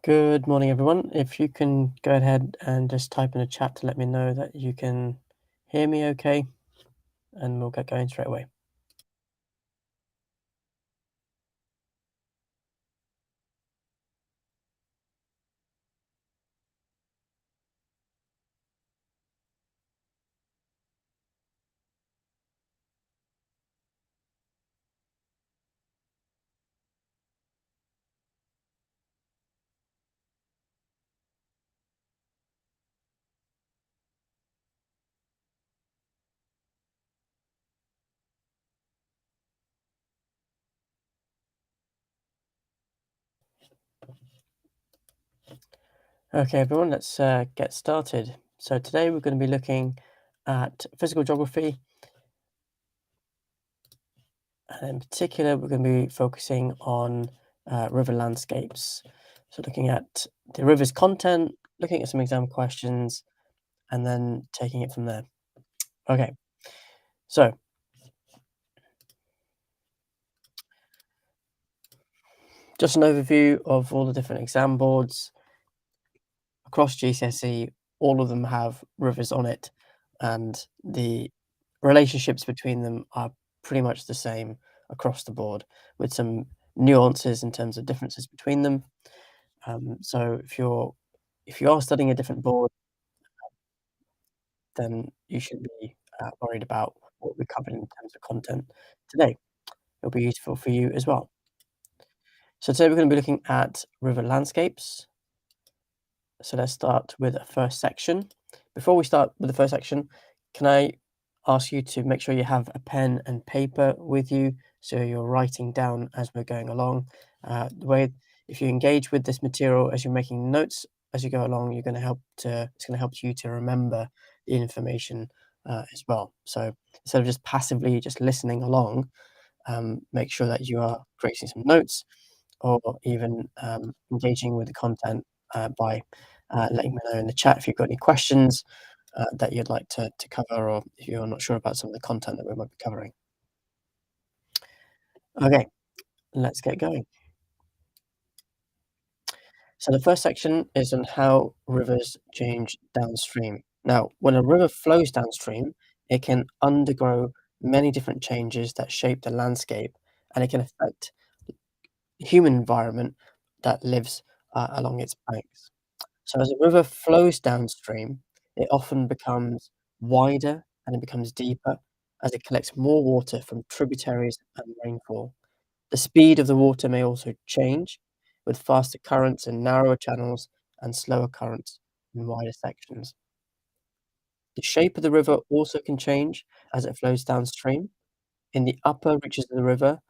Good morning, everyone. If you can go ahead and just type in a chat to let me know that you can hear me okay, and we'll get going straight away. Okay, everyone, let's get started. So today we're going to be looking at physical geography, and in particular, we're going to be focusing on river landscapes. So looking at the river's content, looking at some exam questions, and then taking it from there. Okay, so just an overview of all the different exam boards. Across GCSE, all of them have rivers on it, and the relationships between them are pretty much the same across the board, with some nuances in terms of differences between them. So if you are studying a different board, then you should be worried about what we covered in terms of content today. It'll be useful for you as well. So today we're going to be looking at river landscapes. So let's start with a first section. Before we start with the first section, can I ask you to make sure you have a pen and paper with you so you're writing down as we're going along. The way if you engage with this material as you're making notes as you go along, it's going to help you to remember the information as well. So instead of just passively just listening along, make sure that you are creating some notes or even engaging with the content by letting me know in the chat if you've got any questions that you'd like to cover, or if you're not sure about some of the content that we might be covering. Okay, let's get going. So the first section is on how rivers change downstream. Now, when a river flows downstream, it can undergo many different changes that shape the landscape, and it can affect the human environment that lives along its banks. So as a river flows downstream, it often becomes wider and it becomes deeper as it collects more water from tributaries and rainfall. The speed of the water may also change, with faster currents in narrower channels and slower currents in wider sections. The shape of the river also can change as it flows downstream. In the upper reaches of the river,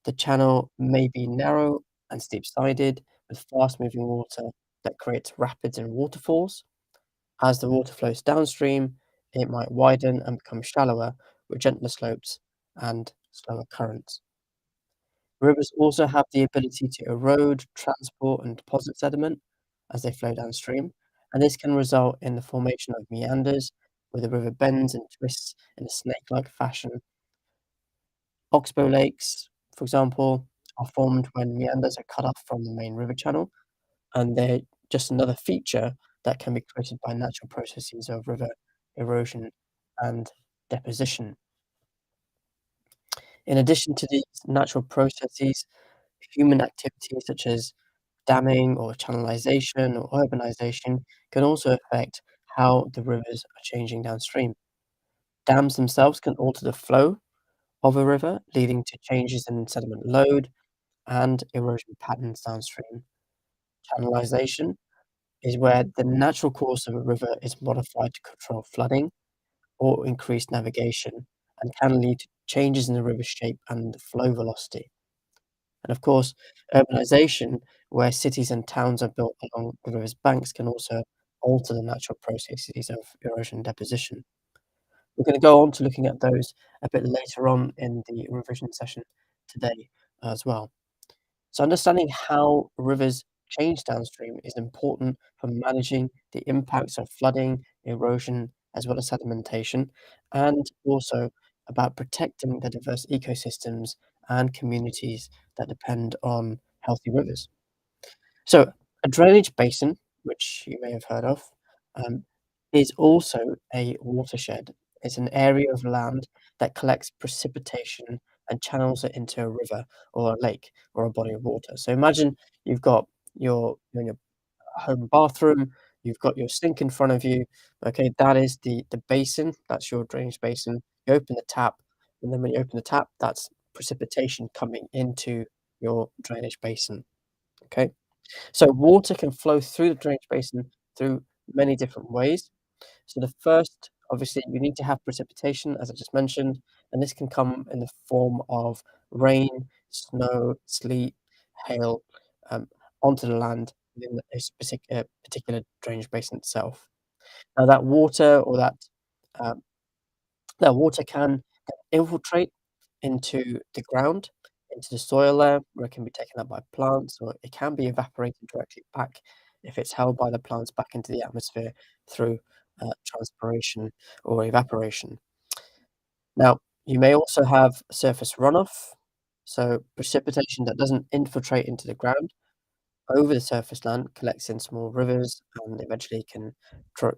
the channel may be narrow and steep-sided, with fast-moving water that creates rapids and waterfalls. As the water flows downstream, it might widen and become shallower with gentler slopes and slower currents. Rivers also have the ability to erode, transport, and deposit sediment as they flow downstream, and this can result in the formation of meanders, where the river bends and twists in a snake-like fashion. Oxbow lakes, for example, are formed when meanders are cut off from the main river channel, and they're just another feature that can be created by natural processes of river erosion and deposition. In addition to these natural processes, human activities such as damming or channelization or urbanization can also affect how the rivers are changing downstream. Dams themselves can alter the flow of a river, leading to changes in sediment load and erosion patterns downstream. Channelization is where the natural course of a river is modified to control flooding or increase navigation and can lead to changes in the river shape and the flow velocity. And of course, urbanization, where cities and towns are built along the river's banks, can also alter the natural processes of erosion deposition. We're going to go on to looking at those a bit later on in the revision session today as well. So understanding how rivers change downstream is important for managing the impacts of flooding, erosion, as well as sedimentation, and also about protecting the diverse ecosystems and communities that depend on healthy rivers. So A drainage basin, which you may have heard of, um, is also a watershed. It's an area of land that collects precipitation and channels it into a river or a lake or a body of water. So imagine you've got you're in your home bathroom, you've got your sink in front of you. Okay, that is the basin. That's your drainage basin. You open the tap, and then when you open the tap, that's precipitation coming into your drainage basin. Okay. So water can flow through the drainage basin through many different ways. So the first, obviously, you need to have precipitation, as I just mentioned, and this can come in the form of rain, snow, sleet, hail, um, onto the land within a particular drainage basin itself. Now um, that water can infiltrate into the ground, into the soil there, where it can be taken up by plants, or it can be evaporated directly back if it's held by the plants back into the atmosphere through transpiration or evaporation. Now, you may also have surface runoff, so precipitation that doesn't infiltrate into the ground over the surface land, collects in small rivers, and eventually can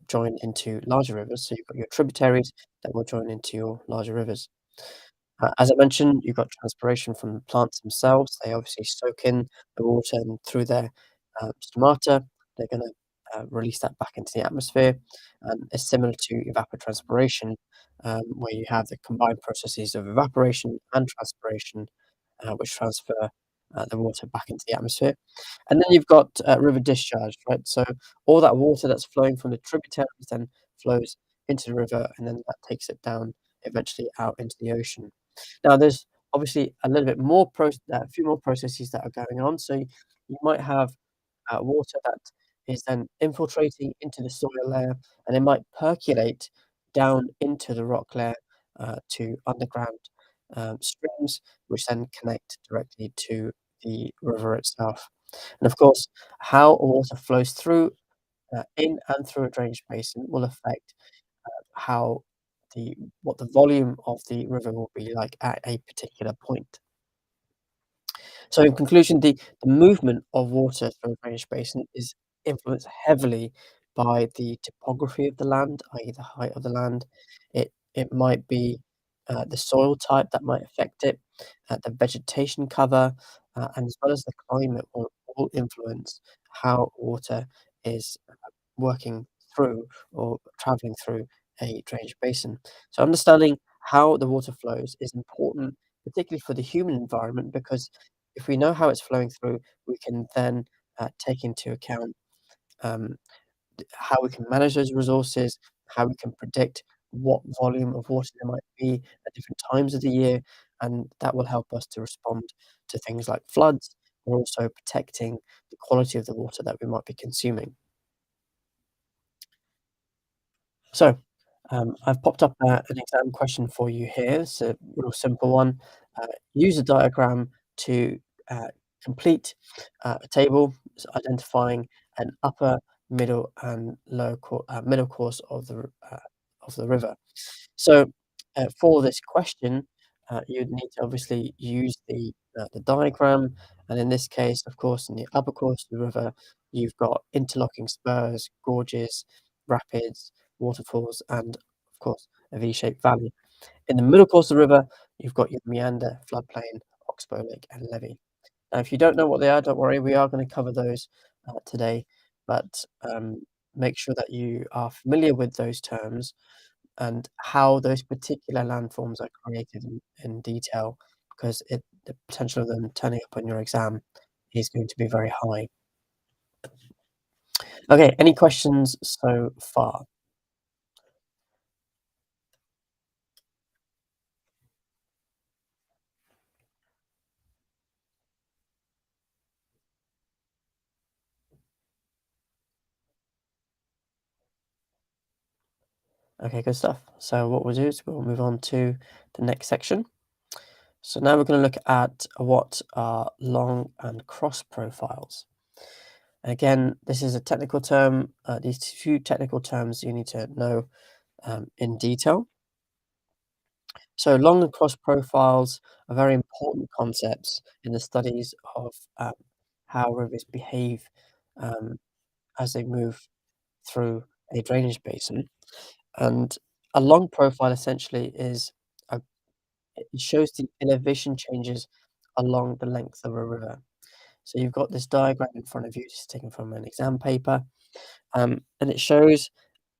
join into larger rivers. So you've got your tributaries that will join into your larger rivers. As I mentioned, you've got transpiration from the plants themselves. They obviously soak in the water, and through their stomata, they're going to release that back into the atmosphere. And it's similar to evapotranspiration, where you have the combined processes of evaporation and transpiration, which transfer the water back into the atmosphere. And then you've got river discharge, right? So all that water that's flowing from the tributaries then flows into the river, and then that takes it down eventually out into the ocean. Now, there's obviously a little bit more a few more processes that are going on. So you might have water that is then infiltrating into the soil layer, and it might percolate down into the rock layer to underground streams, which then connect directly to the river itself. And of course, how water flows through in and through a drainage basin will affect how what the volume of the river will be like at a particular point. So in conclusion, the movement of water through a drainage basin is influenced heavily by the topography of the land, i.e. the height of the land. It might be the soil type that might affect it, the vegetation cover, and as well as the climate will all influence how water is working through or traveling through a drainage basin. So understanding how the water flows is important, particularly for the human environment, because if we know how it's flowing through, we can then take into account um, how we can manage those resources, how we can predict what volume of water there might be at different times of the year, and that will help us to respond to things like floods, and also protecting the quality of the water that we might be consuming. So, I've popped up an exam question for you here. It's a real simple one. Use a diagram to uh, complete a table identifying an upper, middle, and middle course of the river. So, for this question, you'd need to obviously use the diagram, and in this case, of course, in the upper course of the river, you've got interlocking spurs, gorges, rapids, waterfalls, and of course, a V-shaped valley. In the middle course of the river, you've got your meander, floodplain, oxbow lake, and levee. Now, if you don't know what they are, don't worry, we are going to cover those today, but make sure that you are familiar with those terms and how those particular landforms are created in detail, because the potential of them turning up on your exam is going to be very high. Okay, any questions so far? Okay, good stuff. So what we'll do is we'll move on to the next section. So now we're going to look at what are long and cross profiles. And again, this is a technical term. These few technical terms you need to know in detail. So long and cross profiles are very important concepts in the studies of how rivers behave um, as they move through a drainage basin. And a long profile essentially is a it shows the elevation changes along the length of a river. So you've got this diagram in front of you, just taken from an exam paper, and it shows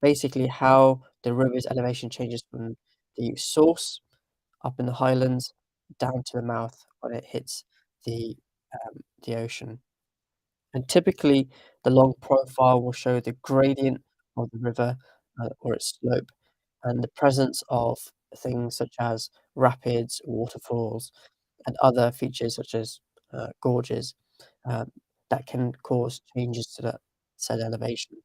basically how the river's elevation changes from the source up in the highlands down to the mouth when it hits the the ocean. And typically, the long profile will show the gradient of the river or its slope, and the presence of things such as rapids, waterfalls, and other features such as gorges um, that can cause changes to the said elevation.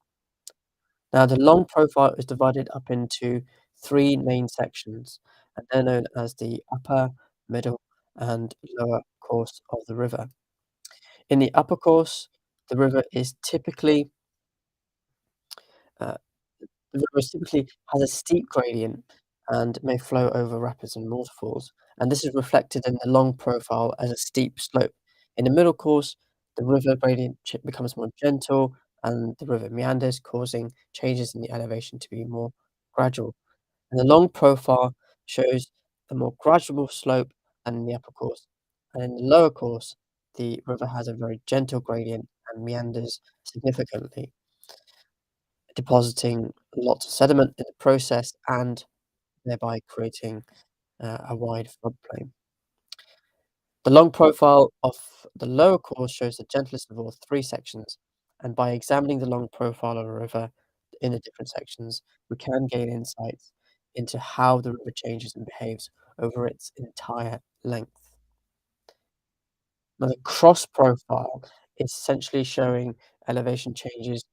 Now, the long profile is divided up into three main sections, and they're known as the upper, middle, and lower course of the river. In the upper course, the river is typically uh, the river typically has a steep gradient and may flow over rapids and waterfalls, and this is reflected in the long profile as a steep slope. In the middle course, the river gradient becomes more gentle and the river meanders, causing changes in the elevation to be more gradual. And the long profile shows a more gradual slope than in the upper course. And in the lower course, the river has a very gentle gradient and meanders significantly, depositing lots of sediment in the process and thereby creating a wide floodplain. The long profile of the lower course shows the gentlest of all three sections, and by examining the long profile of a river in the different sections, we can gain insights into how the river changes and behaves over its entire length. Now, the cross profile is essentially showing elevation changes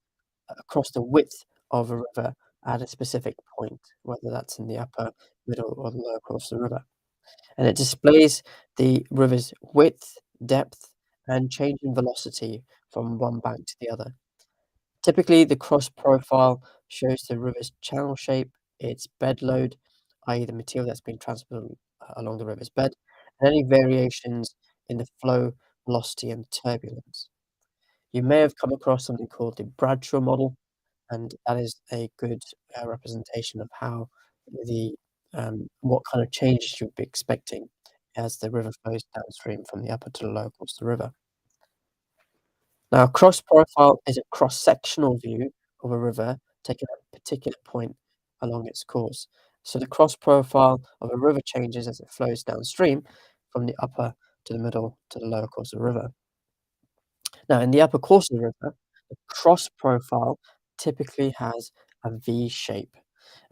across the width of a river at a specific point, whether that's in the upper, middle, or the lower course of the river. And it displays the river's width, depth, and change in velocity from one bank to the other. Typically, the cross profile shows the river's channel shape, its bed load, i.e., the material that's been transported along the river's bed, and any variations in the flow, velocity, and turbulence. You may have come across something called the Bradshaw model, and that is a good representation of how the what kind of changes you'd be expecting as the river flows downstream from the upper to the lower course of the river. Now, a cross profile is a cross-sectional view of a river taken at a particular point along its course. So the cross profile of a river changes as it flows downstream from the upper to the middle to the lower course of the river. Now, in the upper course of the river, the cross profile typically has a V shape,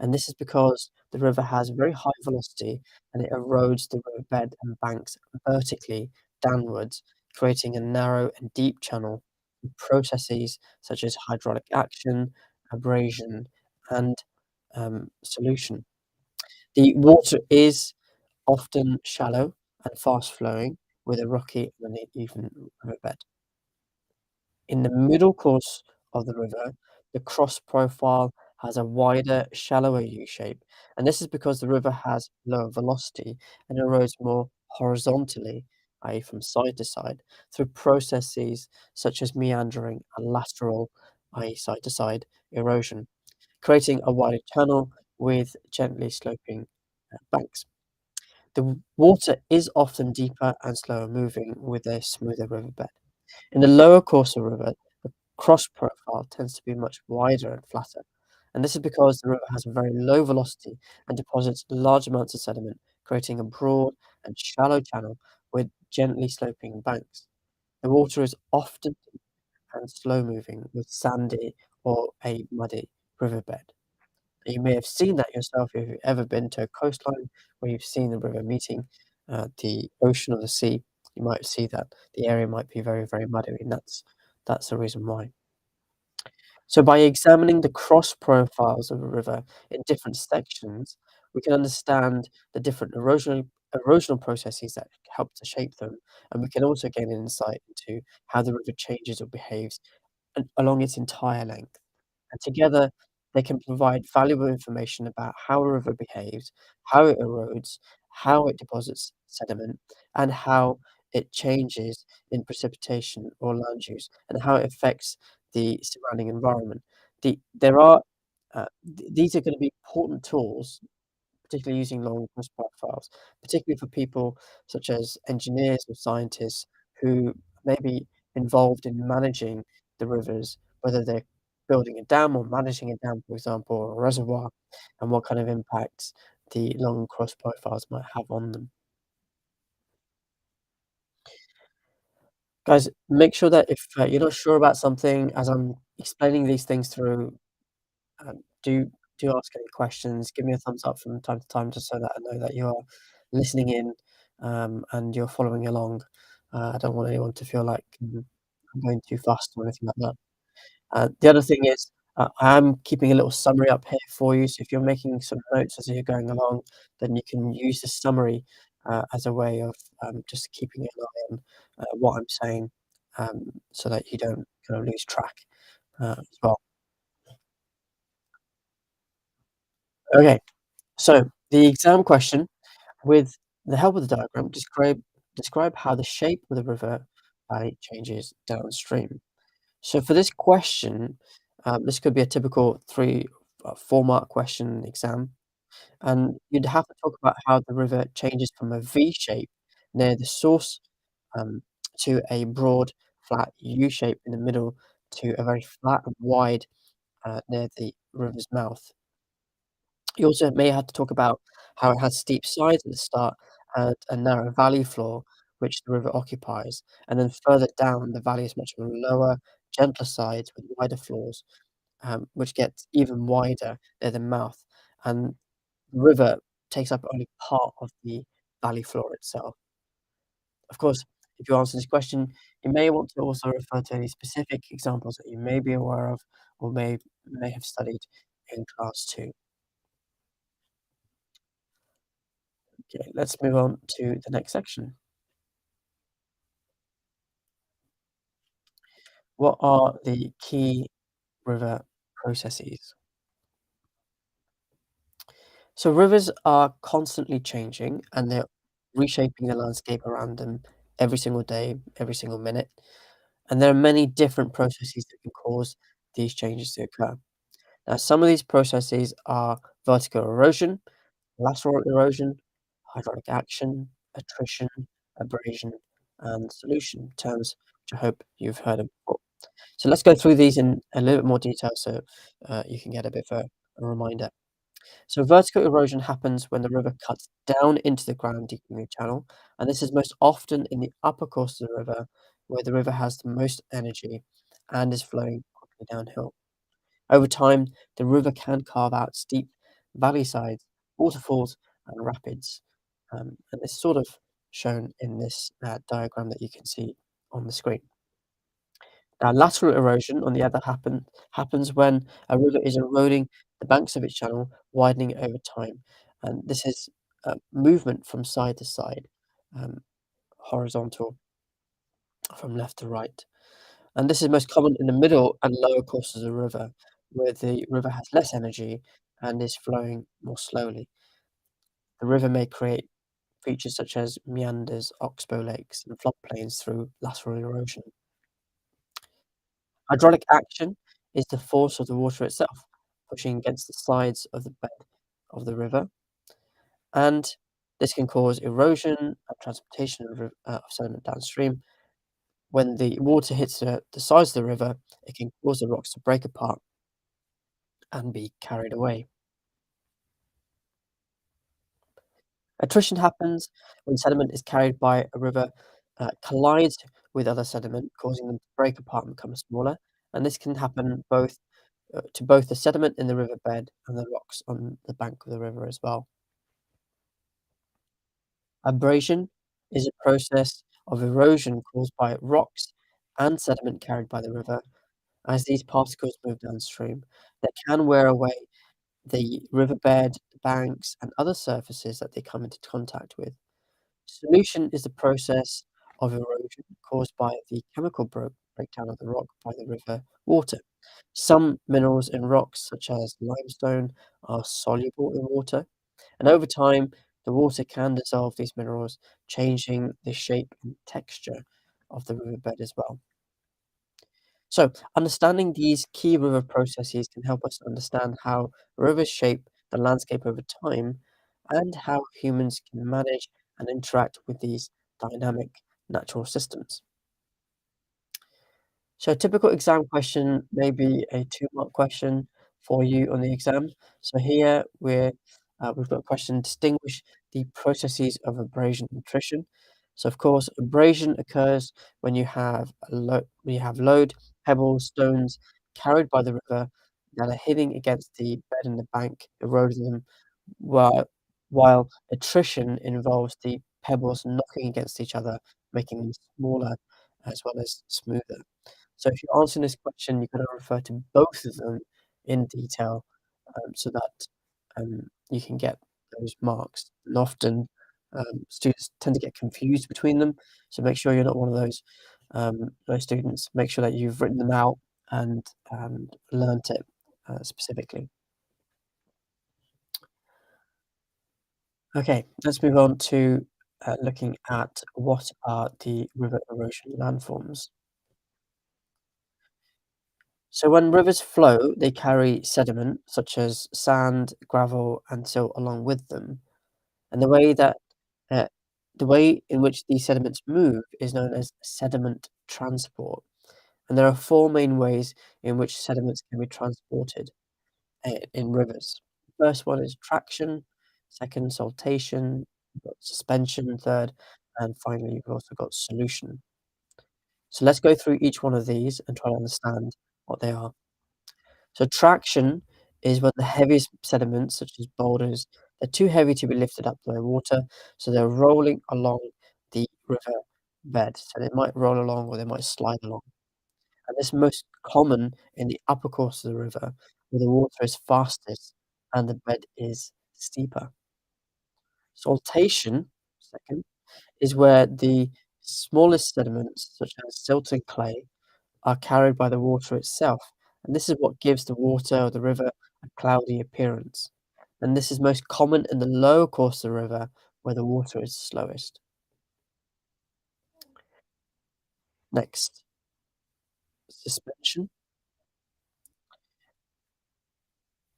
and this is because the river has very high velocity and it erodes the riverbed and banks vertically downwards, creating a narrow and deep channel with processes such as hydraulic action, abrasion, and solution. The water is often shallow and fast flowing with a rocky and uneven riverbed. In the middle course of the river, the cross profile has a wider, shallower U shape, and this is because the river has lower velocity and erodes more horizontally, i.e., from side to side, through processes such as meandering and lateral, i.e., side to side erosion, creating a wider channel with gently sloping banks. The water is often deeper and slower moving with a smoother riverbed. In the lower course of the river, the cross profile tends to be much wider and flatter, and this is because the river has a very low velocity and deposits large amounts of sediment, creating a broad and shallow channel with gently sloping banks. The water is often deep and slow moving with sandy or a muddy riverbed. You may have seen that yourself if you've ever been to a coastline where you've seen the river meeting the ocean or the sea. You might see that the area might be very, very muddy, and that's the reason why. So by examining the cross profiles of a river in different sections, we can understand the different erosional processes that help to shape them, and we can also gain an insight into how the river changes or behaves along its entire length. And together, they can provide valuable information about how a river behaves, how it erodes, how it deposits sediment, and how it changes in precipitation or land use and how it affects the surrounding environment. There are these are going to be important tools, particularly using long cross profiles, particularly for people such as engineers or scientists who may be involved in managing the rivers, whether they're building a dam or managing a dam, for example, or a reservoir, and what kind of impacts the long cross profiles might have on them. Guys, make sure that if you're not sure about something as I'm explaining these things through, do ask any questions. Give me a thumbs up from time to time just so that I know that you're listening in, and you're following along. I don't want anyone to feel like, I'm going too fast or anything like that. The other thing is, I am keeping a little summary up here for you, so if you're making some notes as you're going along, then you can use the summary, as a way of, just keeping an eye on, what I'm saying, so that you don't kind of lose track, as well. Okay, so the exam question: with the help of the diagram, describe how the shape of the river valley changes downstream. So for this question, this could be a typical 3 4-mark question exam, and you'd have to talk about how the river changes from a V shape near the source, um, to a broad, flat U shape in the middle to a very flat and wide, near the river's mouth. You also may have to talk about how it has steep sides at the start and a narrow valley floor, which the river occupies, and then further down, the valley is much more lower, gentler sides with wider floors, which gets even wider near the mouth, and the river takes up only part of the valley floor itself. Of course, if you answer this question, you may want to also refer to any specific examples that you may be aware of or may have studied in class too. Okay, let's move on to the next section. What are the key river processes? So rivers are constantly changing and they're reshaping the landscape around them every single day, every single minute. And there are many different processes that can cause these changes to occur. Now, some of these processes are vertical erosion, lateral erosion, hydraulic action, attrition, abrasion, and solution, terms which I hope you've heard of before. So let's go through these in a little bit more detail so you can get a bit of a reminder. So vertical erosion happens when the river cuts down into the ground, deepening the channel, and this is most often in the upper course of the river, where the river has the most energy and is flowing quickly downhill. Over time, the river can carve out steep valley sides, waterfalls, and rapids, and it's sort of shown in this diagram that you can see on the screen. Now, lateral erosion, on the other happens when a river is eroding the banks of its channel, widening over time, and this is movement from side to side, um, horizontal from left to right. And this is most common in the middle and lower courses of the river, where the river has less energy and is flowing more slowly. The river may create features such as meanders, oxbow lakes, and floodplains through lateral erosion. Hydraulic action is the force of the water itself, pushing against the sides of the bed of the river, and this can cause erosion and transportation of sediment downstream. When the water hits the sides of the river, it can cause the rocks to break apart and be carried away. Attrition happens when sediment is carried by a river, collides with other sediment, causing them to break apart and become smaller, and this can happen to both the sediment in the riverbed and the rocks on the bank of the river as well. Abrasion is a process of erosion caused by rocks and sediment carried by the river. As these particles move downstream, they can wear away the riverbed, the banks, and other surfaces that they come into contact with. Solution is the process of erosion caused by the chemical breakdown of the rock by the river water. Some minerals in rocks, such as limestone, are soluble in water, and over time, the water can dissolve these minerals, changing the shape and texture of the riverbed as well. So, understanding these key river processes can help us understand how rivers shape the landscape over time and how humans can manage and interact with these dynamic natural systems. So a typical exam question may be a 2-mark question for you on the exam. So here we've got a question, distinguish the processes of abrasion and attrition. So of course, abrasion occurs when when you have load, pebbles, stones carried by the river that are hitting against the bed and the bank, eroding them, while, while attrition involves the pebbles knocking against each other, making them smaller as well as smoother. So if you're answering this question, you're gonna refer to both of them in detail, so that, you can get those marks. And often, students tend to get confused between them, so make sure you're not one of those students. Make sure that you've written them out and learnt it, specifically. Okay, let's move on to, looking at what are the river erosion landforms. So when rivers flow, they carry sediment such as sand, gravel, and silt along with them. And uh, the way in which these sediments move is known as sediment transport. And there are four main ways in which sediments can be transported in rivers. First one is traction, second saltation, you've got suspension, third, and finally you've also got solution. So let's go through each one of these and try to understand what they are. So traction is when the heaviest sediments, such as boulders, are too heavy to be lifted up by water, so they're rolling along the river bed. So they might roll along or they might slide along. And this is most common in the upper course of the river, where the water is fastest and the bed is steeper. Saltation, second, is where the smallest sediments, such as silt and clay, are carried by the water itself, and this is what gives the water or the river a cloudy appearance. And this is most common in the lower course of the river where the water is slowest. Next, suspension.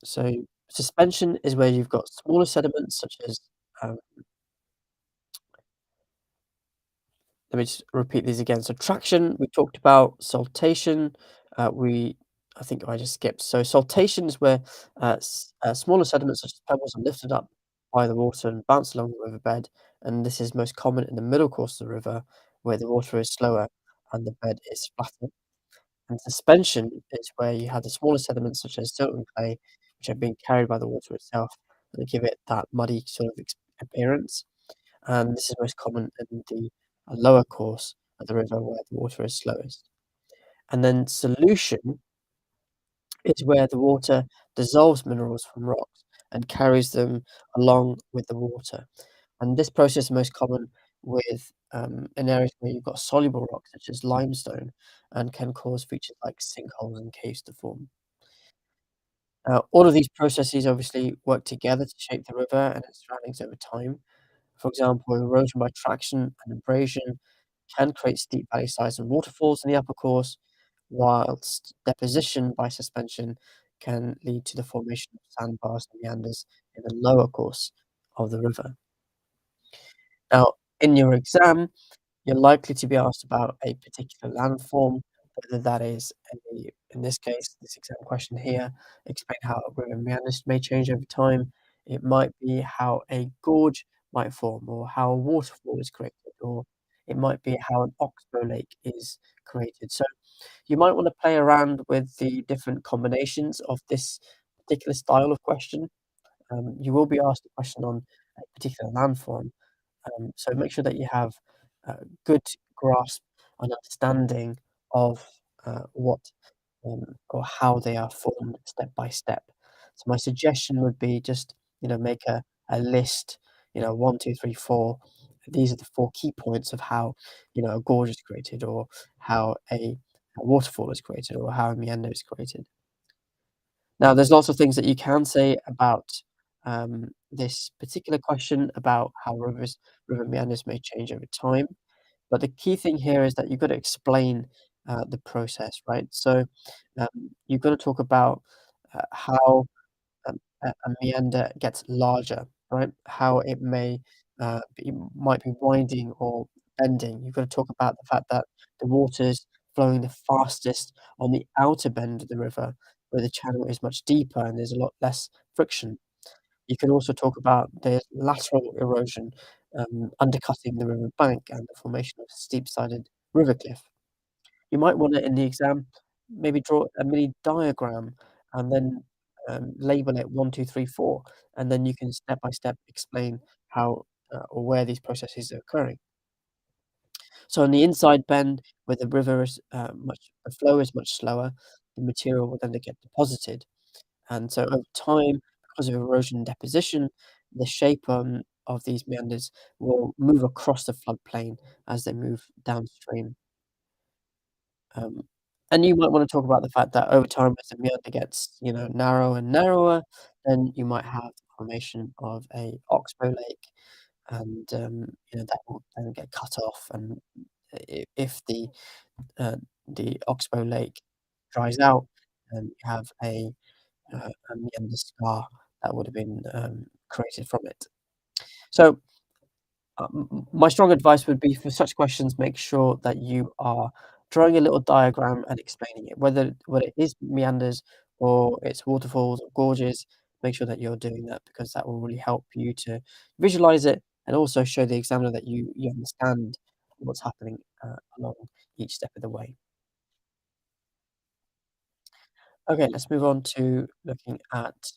So suspension is where you've got smaller sediments such as um, let me just repeat these again. So traction, we talked about saltation. We, I think I just skipped. So saltation is where smaller sediments such as pebbles are lifted up by the water and bounce along the riverbed. And this is most common in the middle course of the river, where the water is slower and the bed is flatter. And suspension is where you have the smaller sediments such as silt and clay, which are being carried by the water itself, and they give it that muddy sort of appearance. And this is most common in the lower course of the river where the water is slowest. And then solution is where the water dissolves minerals from rocks and carries them along with the water. And this process is most common in areas where you've got soluble rocks such as limestone and can cause features like sinkholes and caves to form. Now, all of these processes obviously work together to shape the river and its surroundings over time. For example, erosion by traction and abrasion can create steep valley sides and waterfalls in the upper course, whilst deposition by suspension can lead to the formation of sandbars and meanders in the lower course of the river. Now, in your exam, you're likely to be asked about a particular landform, whether that is in this case, this exam question here, explain how a river meanders may change over time. It might be how a gorge might form, or how a waterfall is created, or it might be how an oxbow lake is created. So you might want to play around with the different combinations of this particular style of question. You will be asked a question on a particular landform, so make sure that you have a good grasp and understanding of what or how they are formed step by step. So my suggestion would be just make a list. 1, 2, 3, 4. These are the four key points of how a gorge is created, or how a waterfall is created, or how a meander is created. Now, there's lots of things that you can say about this particular question about how river meanders may change over time. But the key thing here is that you've got to explain the process, right? So you've got to talk about how a meander gets larger, right? How it might be winding or bending. You've got to talk about the fact that the water's flowing the fastest on the outer bend of the river, where the channel is much deeper and there's a lot less friction. You can also talk about the lateral erosion, undercutting the river bank and the formation of steep-sided river cliff. You might wanna, in the exam, maybe draw a mini diagram and then, label it 1, 2, 3, 4, and then you can step by step explain how, or where these processes are occurring. So on the inside bend, where the river is, the flow is much slower, the material will then get deposited. And so over time, because of erosion and deposition, the shape of these meanders will move across the floodplain as they move downstream. Um, and you might want to talk about the fact that over time, as the meander gets, narrower and narrower, then you might have the formation of a oxbow lake, and that will then get cut off. And if the oxbow lake dries out, then you have a meander scar that would have been created from it. So, my strong advice would be for such questions, make sure that you are drawing a little diagram and explaining it, whether it is meanders or it's waterfalls or gorges. Make sure that you're doing that because that will really help you to visualize it and also show the examiner that you understand what's happening along each step of the way. Okay, let's move on to looking at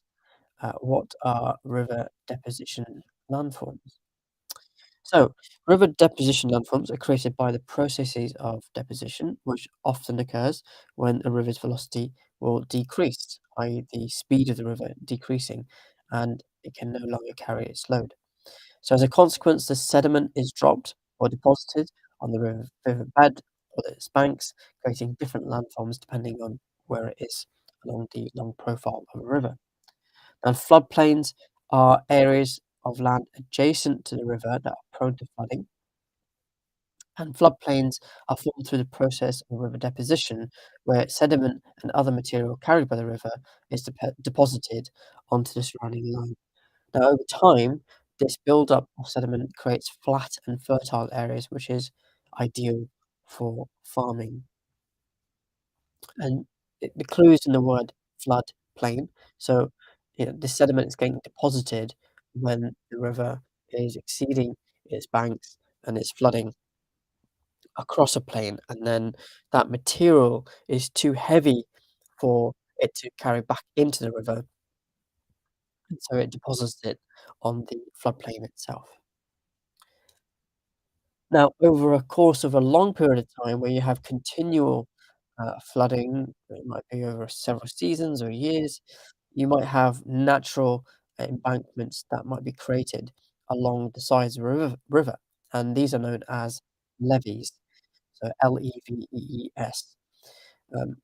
what are river deposition landforms. So, river deposition landforms are created by the processes of deposition, which often occurs when a river's velocity will decrease, i.e., the speed of the river decreasing, and it can no longer carry its load. So, as a consequence, the sediment is dropped or deposited on the river bed or its banks, creating different landforms depending on where it is along the long profile of a river. And floodplains are areas of land adjacent to the river that are prone to flooding, and floodplains are formed through the process of river deposition, where sediment and other material carried by the river is deposited onto the surrounding land. Now, over time, this buildup of sediment creates flat and fertile areas, which is ideal for farming. And the clue is in the word floodplain. So, the sediment is getting deposited when the river is exceeding its banks and it's flooding across a plain, and then that material is too heavy for it to carry back into the river, and so it deposits it on the floodplain itself. Now, over a course of a long period of time where you have continual flooding, it might be over several seasons or years, you might have natural embankments that might be created along the sides of a river, and these are known as levees. So Levees. Um,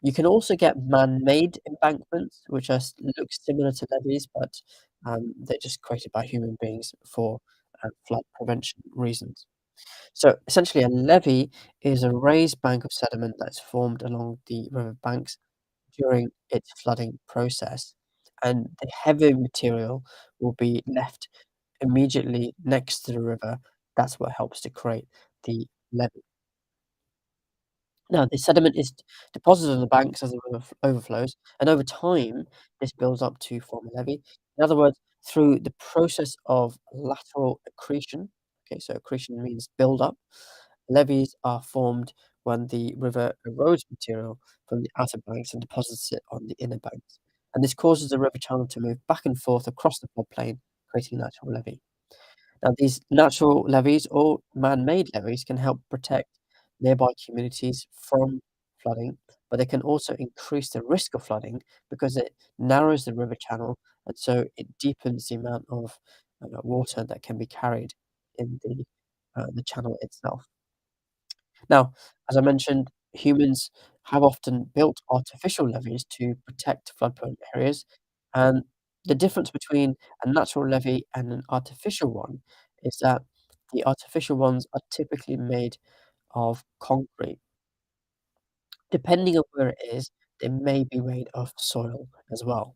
you can also get man-made embankments, which look similar to levees, but they're just created by human beings for flood prevention reasons. So essentially, a levee is a raised bank of sediment that's formed along the river banks during its flooding process, and the heavy material will be left immediately next to the river. That's what helps to create the levee. Now, the sediment is deposited on the banks as the river overflows, and over time, this builds up to form a levee. In other words, through the process of lateral accretion, okay, so accretion means build up, levees are formed when the river erodes material from the outer banks and deposits it on the inner banks. And this causes the river channel to move back and forth across the floodplain, creating a natural levee. Now, these natural levees or man-made levees can help protect nearby communities from flooding, but they can also increase the risk of flooding because it narrows the river channel, and so it deepens the amount of water that can be carried in the channel itself. Now, as I mentioned, humans have often built artificial levees to protect flood-prone areas, and The difference between a natural levee and an artificial one is that the artificial ones are typically made of concrete. Depending on where it is, they may be made of soil as well.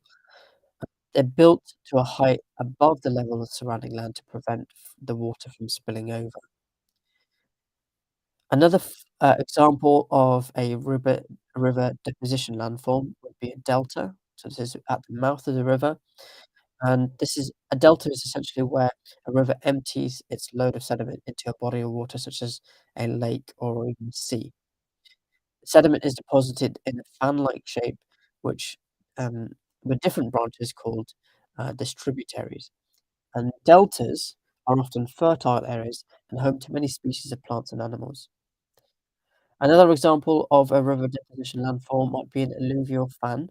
They're built to a height above the level of surrounding land to prevent the water from spilling over. Another example of a river deposition landform would be a delta. So this is at the mouth of the river, and this is a delta is essentially where a river empties its load of sediment into a body of water, such as a lake or even sea. Sediment is deposited in a fan-like shape, which um, with different branches called distributaries. And deltas are often fertile areas and home to many species of plants and animals. Another example of a river deposition landform might be an alluvial fan.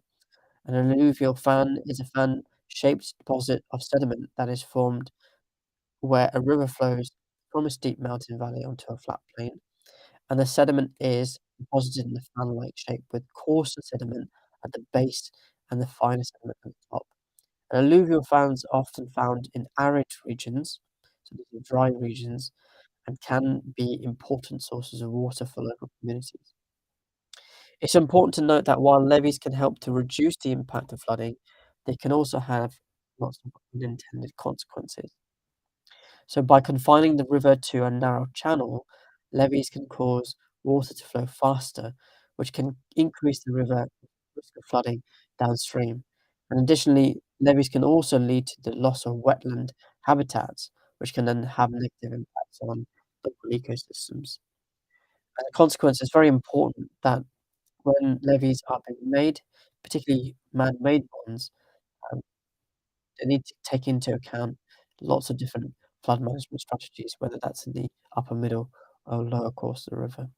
An alluvial fan is a fan-shaped deposit of sediment that is formed where a river flows from a steep mountain valley onto a flat plain, and the sediment is deposited in a fan-like shape with coarser sediment at the base and the finer sediment at the top. And alluvial fans are often found in arid regions, so these are dry regions, and can be important sources of water for local communities. It's important to note that while levees can help to reduce the impact of flooding, they can also have lots of unintended consequences. So, by confining the river to a narrow channel, levees can cause water to flow faster, which can increase the river risk of flooding downstream. And additionally, levees can also lead to the loss of wetland habitats, which can then have negative impacts on local ecosystems. As a consequence, it's very important that when levees are being made, particularly man-made ones, um, they need to take into account lots of different flood management strategies, whether that's in the upper, middle, or lower course of the river.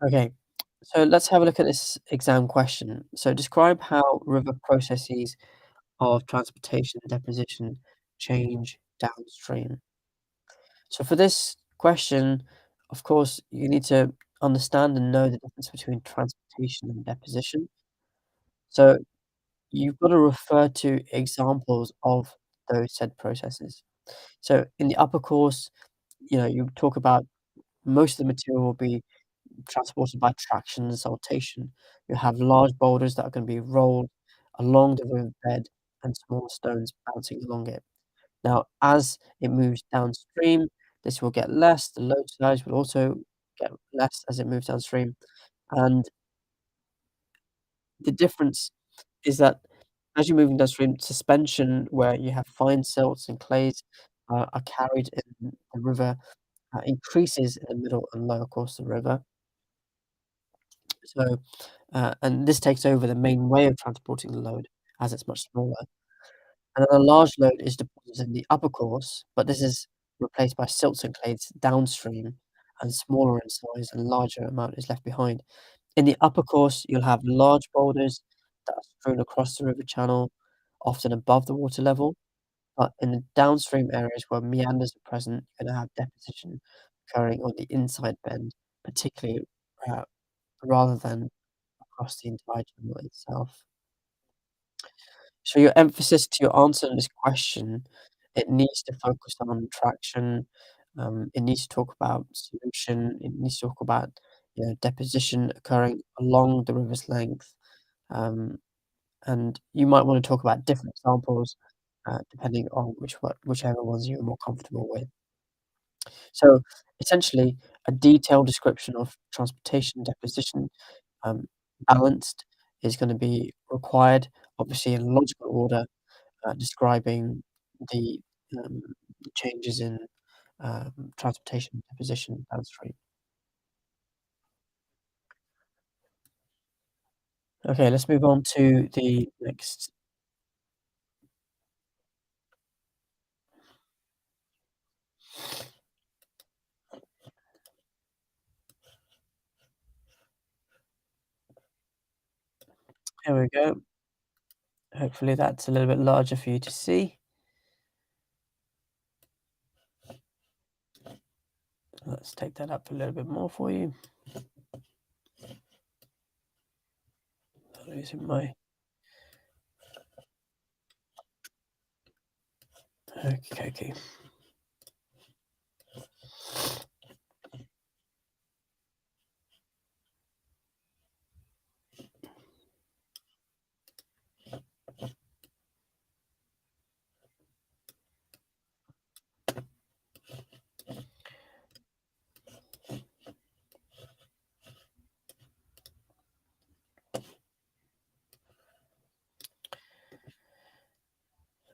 Okay, so let's have a look at this exam question. So describe how river processes of transportation and deposition change downstream. So for this question, of course, you need to understand and know the difference between transportation and deposition. So you've got to refer to examples of those said processes. So in the upper course, you talk about most of the material will be transported by traction and saltation. You have large boulders that are going to be rolled along the river bed and small stones bouncing along it. Now, as it moves downstream, this will get less. The load size will also get less as it moves downstream. And the difference is that as you're moving downstream, suspension where you have fine silts and clays are carried in the river increases in the middle and lower course of the river. So, and this takes over the main way of transporting the load as it's much smaller. And then a large load is deposited in the upper course, but this is replaced by silts and clays downstream and smaller in size and larger amount is left behind. In the upper course, you'll have large boulders that are strewn across the river channel, often above the water level. But in the downstream areas where meanders are present, you're gonna have deposition occurring on the inside bend, particularly, uh, rather than across the entire channel itself. So your emphasis to your answer in this question, it needs to focus on traction, it needs to talk about solution, it needs to talk about, deposition occurring along the river's length, um, and you might wanna talk about different examples, depending on whichever ones you're more comfortable with. So, essentially, a detailed description of transportation deposition, um, balanced, is gonna be required, obviously in logical order, describing the, um, changes in, transportation deposition downstream. Okay, let's move on to the next. Here we go. Hopefully, that's a little bit larger for you to see. Let's take that up a little bit more for you. Losing my okay.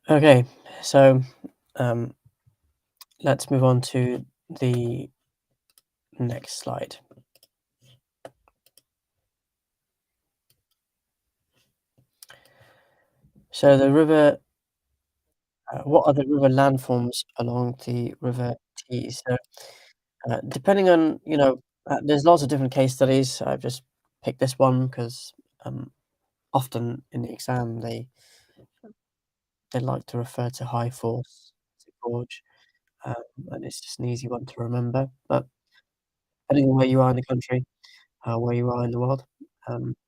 Okay, so um, let's move on to the next slide. So the river, what are the river landforms along the River Tees? So, depending on, there's lots of different case studies. I've just picked this one because often in the exam they like to refer to high force gorge, um, and it's just an easy one to remember. But depending on where you are in the country, where you are in the world,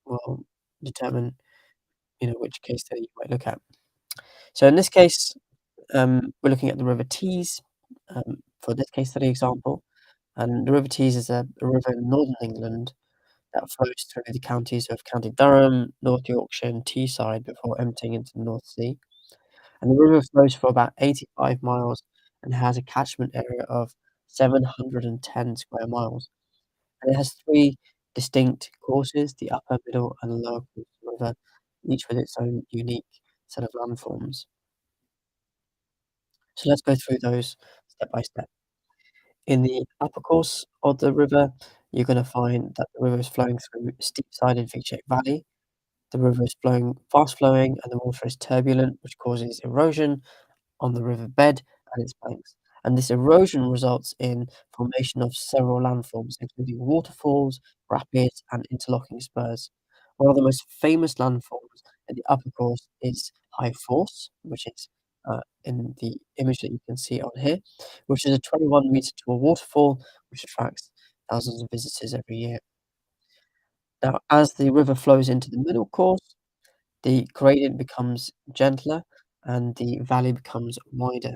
will determine, which case study you might look at. So in this case, we're looking at the River Tees, for this case study example, and the River Tees is a river in northern England that flows through the counties of County Durham, North Yorkshire, and Teesside before emptying into the North Sea. And the river flows for about 85 miles and has a catchment area of 710 square miles. And it has three distinct courses: the upper, middle, and lower course of the river, each with its own unique set of landforms. So let's go through those step by step. In the upper course of the river, you're going to find that the river is flowing through a steep-sided V-shaped valley. The river is flowing fast flowing and the water is turbulent, which causes erosion on the river bed and its banks. And this erosion results in formation of several landforms, including waterfalls, rapids, and interlocking spurs. One of the most famous landforms in the upper course is High Force, which is in the image that you can see on here, which is a 21-meter tall waterfall which attracts thousands of visitors every year. Now, as the river flows into the middle course, the gradient becomes gentler and the valley becomes wider.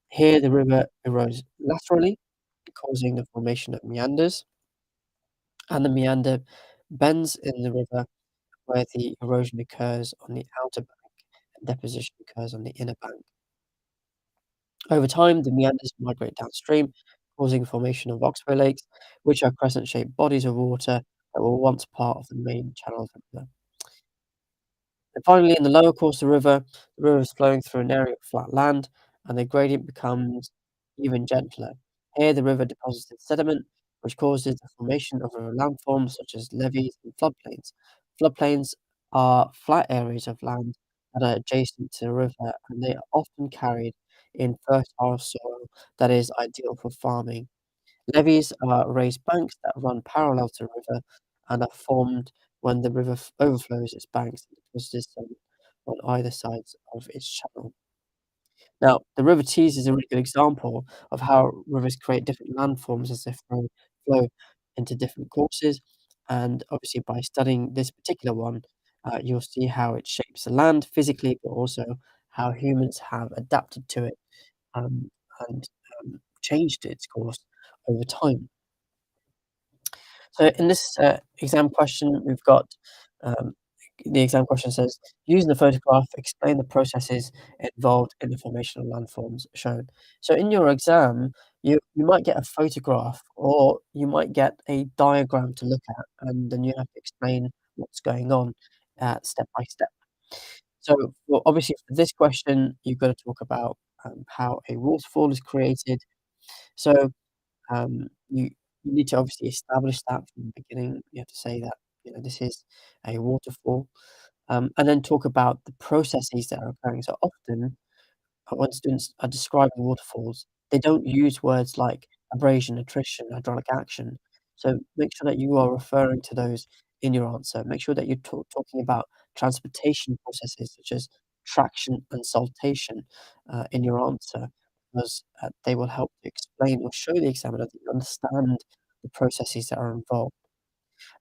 Here, the river erodes laterally, causing the formation of meanders, and the meander bends in the river where the erosion occurs on the outer bank and deposition occurs on the inner bank. Over time, the meanders migrate downstream, causing formation of oxbow lakes, which are crescent-shaped bodies of water that were once part of the main channel of the river. And finally, in the lower course of the river is flowing through an area of flat land, and the gradient becomes even gentler. Here, the river deposits its sediment, which causes the formation of river landforms such as levees and floodplains. Floodplains are flat areas of land that are adjacent to the river, and they are often carried in fertile soil that is ideal for farming. Levees are raised banks that run parallel to the river and are formed when the river overflows its banks and deposits them on either sides of its channel. Now, the River Tees is a really good example of how rivers create different landforms as they flow into different courses. And obviously, by studying this particular one, you'll see how it shapes the land physically, but also how humans have adapted to it um, and changed its course over time. So in this exam question, we've got um, the exam question says, using the photograph, explain the processes involved in the formation of landforms shown. So in your exam, you might get a photograph or you might get a diagram to look at, and then you have to explain what's going on step by step. So well, obviously for this question, you've got to talk about how a waterfall is created. So you need to obviously establish that from the beginning. You have to say that, this is a waterfall, and then talk about the processes that are occurring. So often, when students are describing waterfalls, they don't use words like abrasion, attrition, hydraulic action. So make sure that you are referring to those in your answer. Make sure that you're talking about transportation processes such as traction and saltation in your answer, because they will help to explain or show the examiner that you understand the processes that are involved.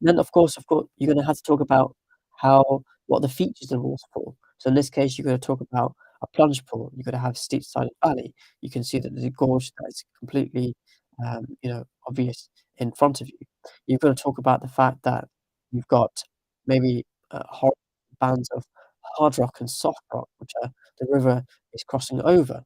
And then, of course, you're going to have to talk about how what are the features of the waterfall. So in this case, you're going to talk about a plunge pool. You're going to have steep-sided valley. You can see that there's a gorge that is completely, obvious in front of you. You've got to talk about the fact that you've got maybe bands of hard rock and soft rock, which are the river is crossing over.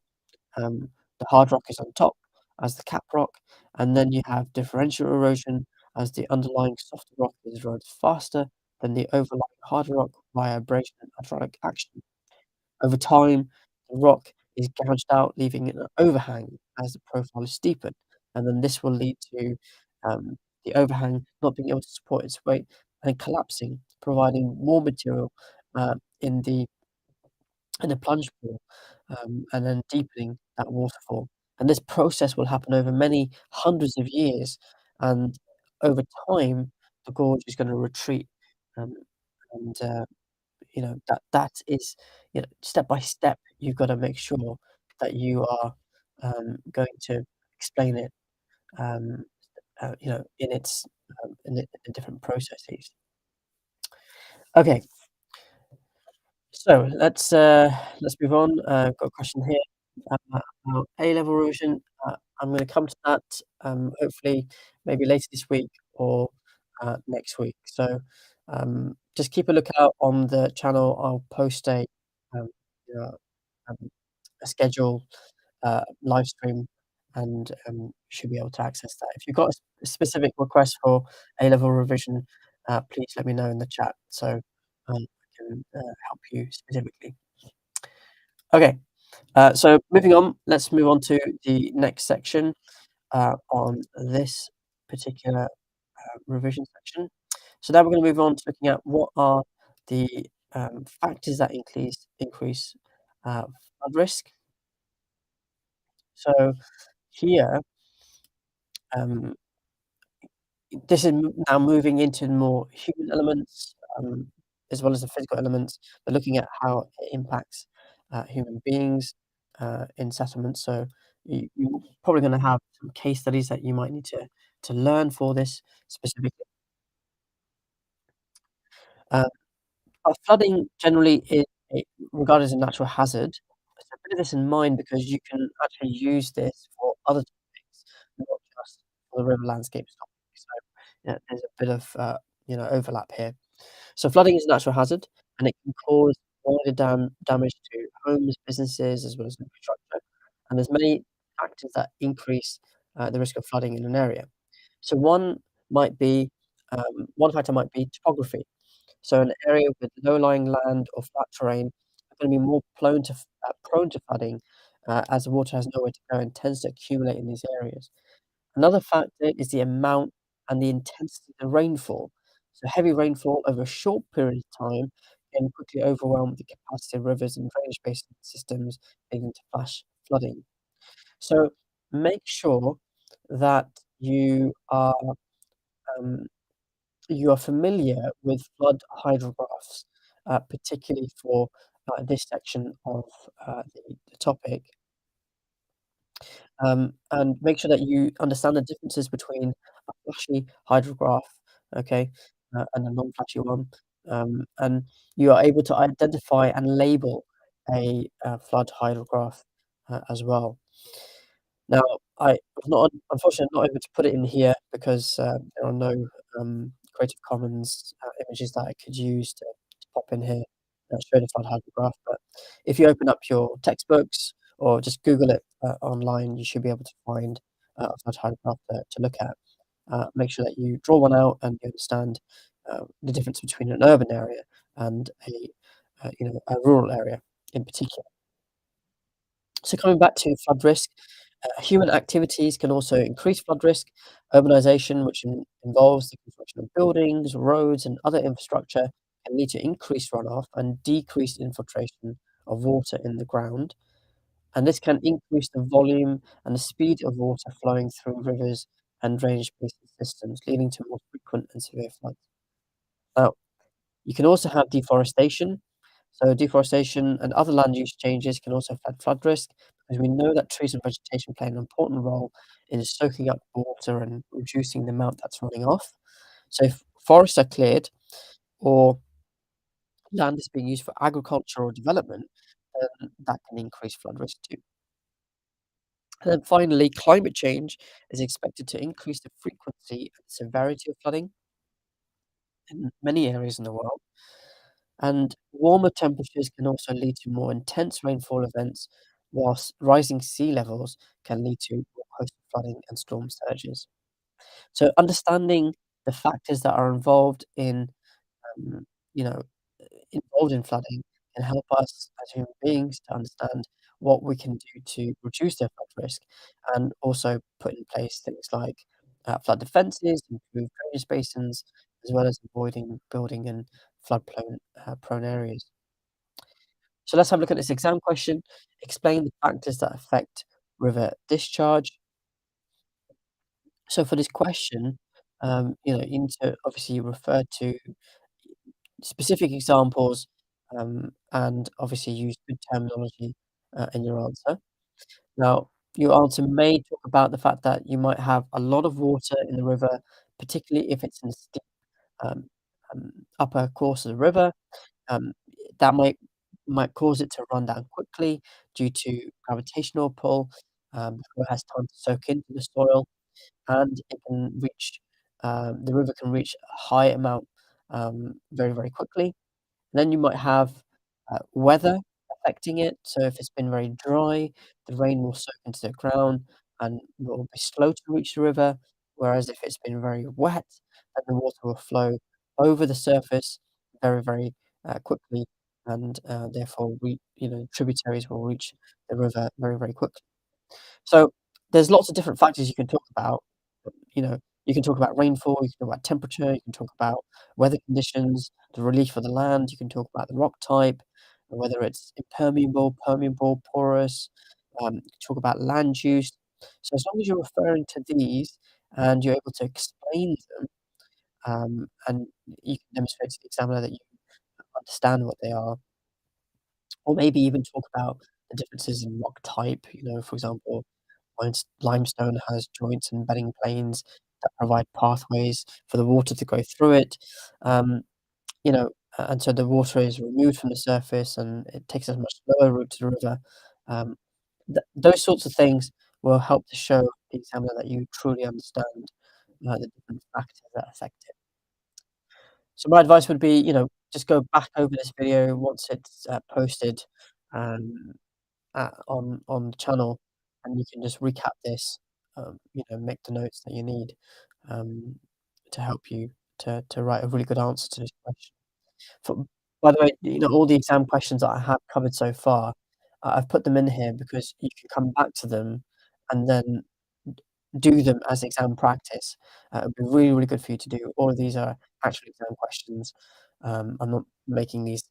Um, the hard rock is on top as the cap rock, and then you have differential erosion as the underlying softer rock is eroded faster than the overlying harder rock via abrasion and hydraulic action. Over time, the rock is gouged out, leaving an overhang as the profile is steepened, and then this will lead to the overhang not being able to support its weight and collapsing, providing more material in the plunge pool, and then deepening that waterfall. And this process will happen over many hundreds of years, and over time, the gorge is gonna retreat, um, and, that is, step by step, you've gotta make sure that you are, going to explain it, um, in its, in different processes. Okay, so let's move on. I've got a question here about A-level erosion. I'm gonna come to that, hopefully maybe later this week or next week. So, just keep a lookout on the channel. I'll post um, you know, um, a schedule, live stream, and you should be able to access that. If you've got a specific request for A-level revision, please let me know in the chat so I can help you specifically. Okay, so moving on, let's move on to the next section on this particular revision section. So now we're going to move on to looking at what are the factors that increase flood risk. So here, um, this is now moving into more human elements, as well as the physical elements, but looking at how it impacts human beings in settlements. So you're probably going to have some case studies that you might need to learn for this specifically. Uh, Flooding generally is regarded as a natural hazard. So bear this in mind because you can actually use this for other topics, not just for the river landscapes topic. So, yeah, there's a bit of, overlap here. So flooding is a natural hazard, and it can cause wider damage to homes, businesses, as well as infrastructure, and there's many factors that increase the risk of flooding in an area. So one factor might be topography. So an area with low-lying land or flat terrain are gonna be more prone to flooding, as the water has nowhere to go and tends to accumulate in these areas. Another factor is the amount and the intensity of the rainfall. So heavy rainfall over a short period of time can quickly overwhelm the capacity of rivers and drainage basin systems, leading to flash flooding. So make sure that um, you are familiar with flood hydrographs, particularly for this section of the topic. And make sure that you understand the differences between a flashy hydrograph, okay, and a non-flashy one. And you are able to identify and label a flood hydrograph as well. Now, I was not unfortunately not able to put it in here because there are no Creative Commons images that I could use to pop in here that show the flood hydrograph. But if you open up your textbooks or just Google it online, you should be able to find a flood hydrograph to look at. Make sure that you draw one out and you understand the difference between an urban area and a rural area in particular. So coming back to flood risk, human activities can also increase flood risk. Urbanization, which involves the construction of buildings, roads, and other infrastructure, can lead to increased runoff and decreased infiltration of water in the ground. And this can increase the volume and the speed of water flowing through rivers and drainage basin systems, leading to more frequent and severe floods. Now, you can also have deforestation. So deforestation and other land use changes can also affect flood risk, because we know that trees and vegetation play an important role in soaking up water and reducing the amount that's running off. So if forests are cleared or land is being used for agriculture or development, then that can increase flood risk too. And then finally, climate change is expected to increase the frequency and severity of flooding in many areas in the world. And warmer temperatures can also lead to more intense rainfall events, whilst rising sea levels can lead to more coastal flooding and storm surges. So understanding the factors that are involved in, um, you know, involved in flooding can help us as human beings to understand what we can do to reduce their flood risk, and also put in place things like flood defences, improve drainage basins, as well as avoiding building in prone areas. So let's have a look at this exam question. Explain the factors that affect river discharge. So for this question, you need to obviously refer to specific examples, and obviously use good terminology in your answer. Now, your answer may talk about the fact that you might have a lot of water in the river, particularly if it's in a steep um, upper course of the river. Um, that might cause it to run down quickly due to gravitational pull, before it has time to soak into the soil, and it can reach the river can reach a high amount very, very quickly. Then you might have weather affecting it. So if it's been very dry, the rain will soak into the ground and will be slow to reach the river. Whereas if it's been very wet, then the water will flow over the surface very, very quickly, and therefore tributaries will reach the river very, very quickly. So there's lots of different factors you can talk about. You know, you can talk about rainfall, you can talk about temperature, you can talk about weather conditions, the relief of the land, you can talk about the rock type, whether it's impermeable, permeable, porous, you can talk about land use. So as long as you're referring to these and you're able to explain them, and you can demonstrate to the examiner that you understand what they are, or maybe even talk about the differences in rock type, for example, limestone has joints and bedding planes that provide pathways for the water to go through it. Um, and so the water is removed from the surface and it takes a much slower route to the river. Um, those sorts of things will help to show the examiner that you truly understand the different factors that affect it. So my advice would be, just go back over this video once it's posted, um, on the channel, and you can just recap this, make the notes that you need, um, to help you to write a really good answer to this question. For By the way, all the exam questions that I have covered so far, I've put them in here because you can come back to them and then do them as exam practice. It'd be really, really good for you to do. All of these are actual exam questions. I'm not making these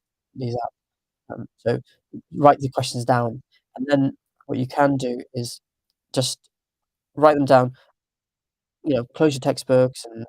up. So write the questions down, and then what you can do is just write them down, close your textbooks and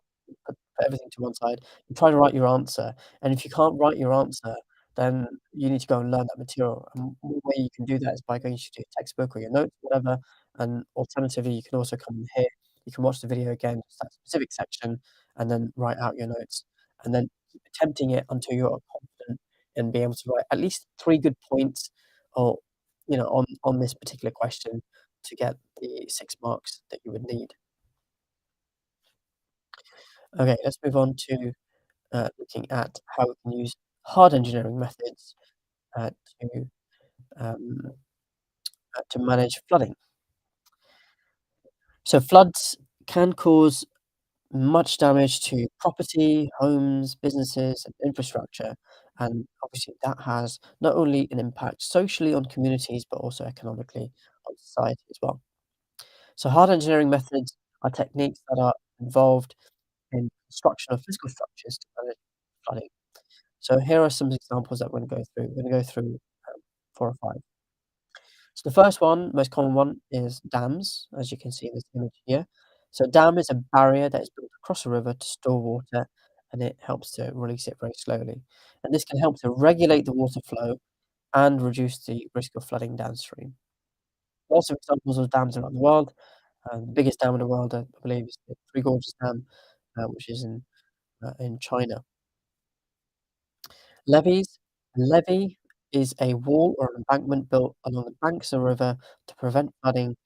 put everything to one side and try to write your answer. And if you can't write your answer, then you need to go and learn that material. And one way you can do that is by going to your textbook or your notes, whatever. And alternatively, you can also come in here. You can watch the video again, just that specific section, and then write out your notes. And then keep attempting it until you're confident in being able to write at least 3 good points, or on this particular question, to get the 6 marks that you would need. Okay, let's move on to looking at how we can use hard engineering methods uh, to um, to manage flooding. So floods can cause much damage to property, homes, businesses, and infrastructure, and obviously that has not only an impact socially on communities but also economically on society as well. So hard engineering methods are techniques that are involved in construction of physical structures to manage flooding. So here are some examples that we're gonna go through. We're gonna go through 4 or 5. So the first one, most common one, is dams, as you can see in this image here. So a dam is a barrier that is built across a river to store water, and it helps to release it very slowly. And this can help to regulate the water flow and reduce the risk of flooding downstream. Lots of examples of dams around the world. The biggest dam in the world, I believe, is the Three Gorges Dam, which is in China. Levees. A levee is a wall or an embankment built along the banks of a river to prevent flooding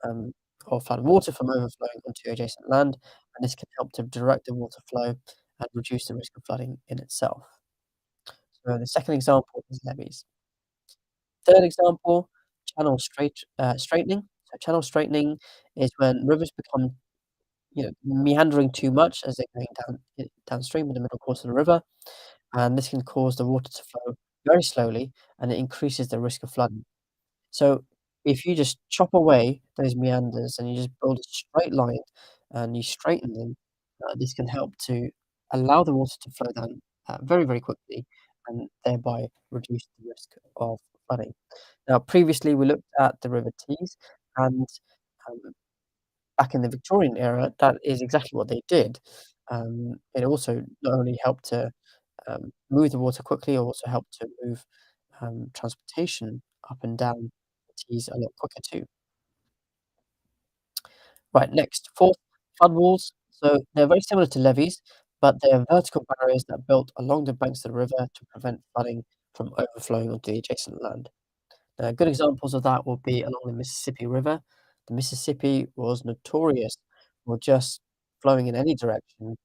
um, or flood water from overflowing onto adjacent land, and this can help to direct the water flow and reduce the risk of flooding in itself. So the second example is levees. Third example, straightening. So channel straightening is when rivers become, meandering too much as they're going downstream in the middle course of the river, and this can cause the water to flow very slowly, and it increases the risk of flooding. So if you just chop away those meanders and you just build a straight line and you straighten them, this can help to allow the water to flow down very, very quickly and thereby reduce the risk of flooding. Now, previously we looked at the River Tees, and um, back in the Victorian era, that is exactly what they did. It also not only helped to move the water quickly, it also helped to move transportation up and down the Tees a lot quicker too. Right, next, fourth, flood walls. So they're very similar to levees, but they're vertical barriers that are built along the banks of the river to prevent flooding from overflowing onto the adjacent land. Good examples of that will be along the Mississippi River. The Mississippi was notorious for just flowing in any direction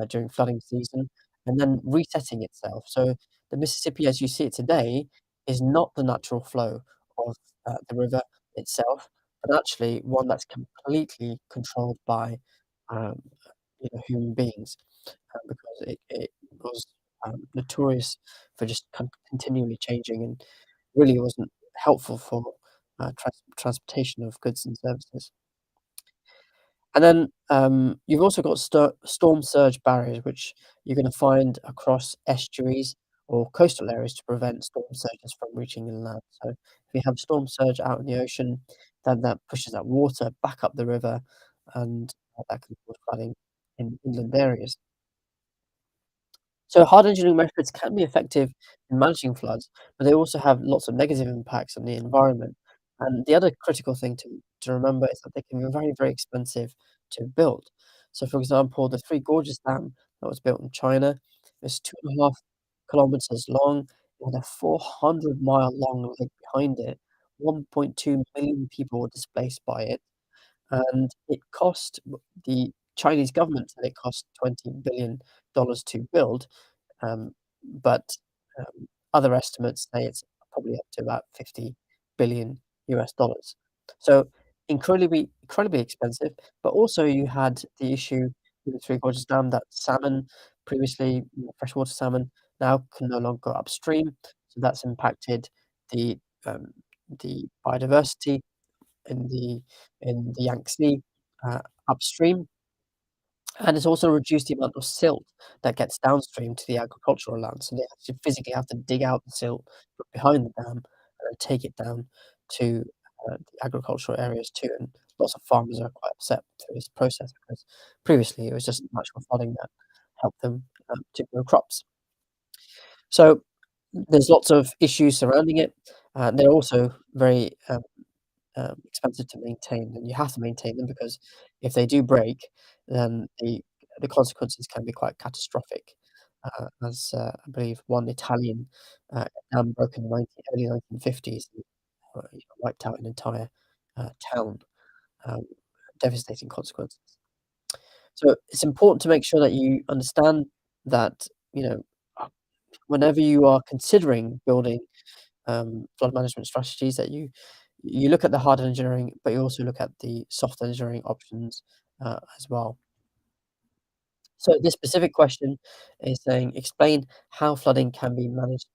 during flooding season and then resetting itself. So the Mississippi, as you see it today, is not the natural flow of the river itself, but actually one that's completely controlled by um, human beings because it was notorious for just continually changing and really wasn't helpful for transportation of goods and services. And then you've also got storm surge barriers, which you're going to find across estuaries or coastal areas to prevent storm surges from reaching inland. So if you have storm surge out in the ocean, then that pushes that water back up the river, and that can cause flooding in inland areas. So hard engineering methods can be effective in managing floods, but they also have lots of negative impacts on the environment. And the other critical thing to remember is that they can be very, very expensive to build. So, for example, the Three Gorges Dam that was built in China is 2.5 kilometers long, with a 400-mile-long lake behind it. 1.2 million people were displaced by it, and it cost the Chinese government said it cost $20 billion to build, um, but other estimates say it's probably up to about 50 billion US dollars. So incredibly expensive. But also you had the issue with the Three Gorges Dam that salmon previously, freshwater salmon, now can no longer go upstream. So that's impacted the um, the biodiversity in the Yangtze upstream. And it's also reduced the amount of silt that gets downstream to the agricultural land, so they actually physically have to dig out the silt from behind the dam and then take it down to the agricultural areas too, and lots of farmers are quite upset through this process because previously it was just natural flooding that helped them to grow crops. So there's lots of issues surrounding it. They're also very expensive to maintain, and you have to maintain them because if they do break, then the consequences can be quite catastrophic. As I believe one Italian dam broke in the early 1950s, and wiped out an entire town, um, devastating consequences. So it's important to make sure that you understand that uh, whenever you are considering building flood management strategies that you look at the hard engineering, but you also look at the soft engineering options as well. So this specific question is saying, explain how flooding can be managed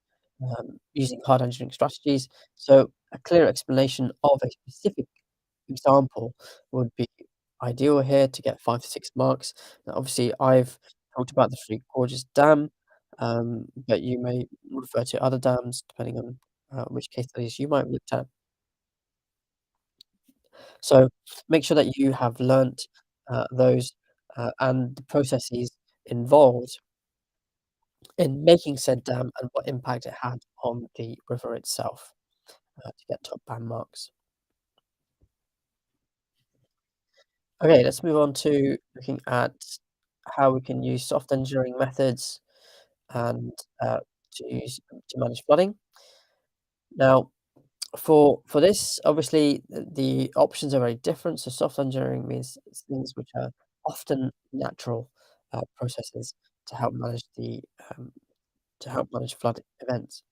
using hard engineering strategies. So a clear explanation of a specific example would be ideal here to get 5 to 6 marks. Now, obviously, I've talked about the Three Gorges Dam, but you may refer to other dams depending on which case studies you might have looked at. So make sure that you have learnt those and the processes involved in making said dam and what impact it had on the river itself to get top band marks. Okay, let's move on to looking at how we can use soft engineering methods and to manage flooding. Now, for this, obviously, the options are very different. So soft engineering means it's things which are often natural processes to help manage the um, to help manage flood events.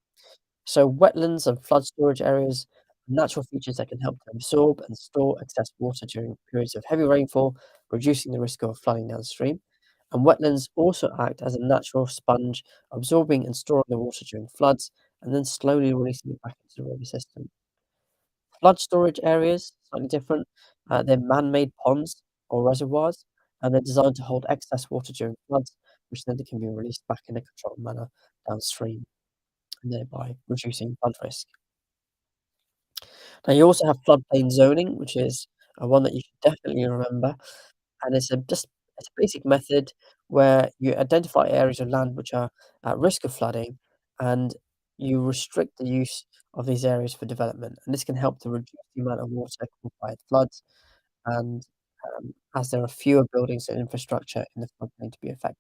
So wetlands and flood storage areas are natural features that can help to absorb and store excess water during periods of heavy rainfall, reducing the risk of flooding downstream. And wetlands also act as a natural sponge, absorbing and storing the water during floods, and then slowly releasing it back into the river system. Flood storage areas, slightly different. They're man-made ponds or reservoirs, and they're designed to hold excess water during floods, which then can be released back in a controlled manner downstream, and thereby reducing flood risk. Now you also have floodplain zoning, which is one that you should definitely remember, and it's a basic method where you identify areas of land which are at risk of flooding, and you restrict the use of these areas for development. And this can help to reduce the amount of water caused by floods, and as there are fewer buildings and infrastructure in the floodplain to be affected.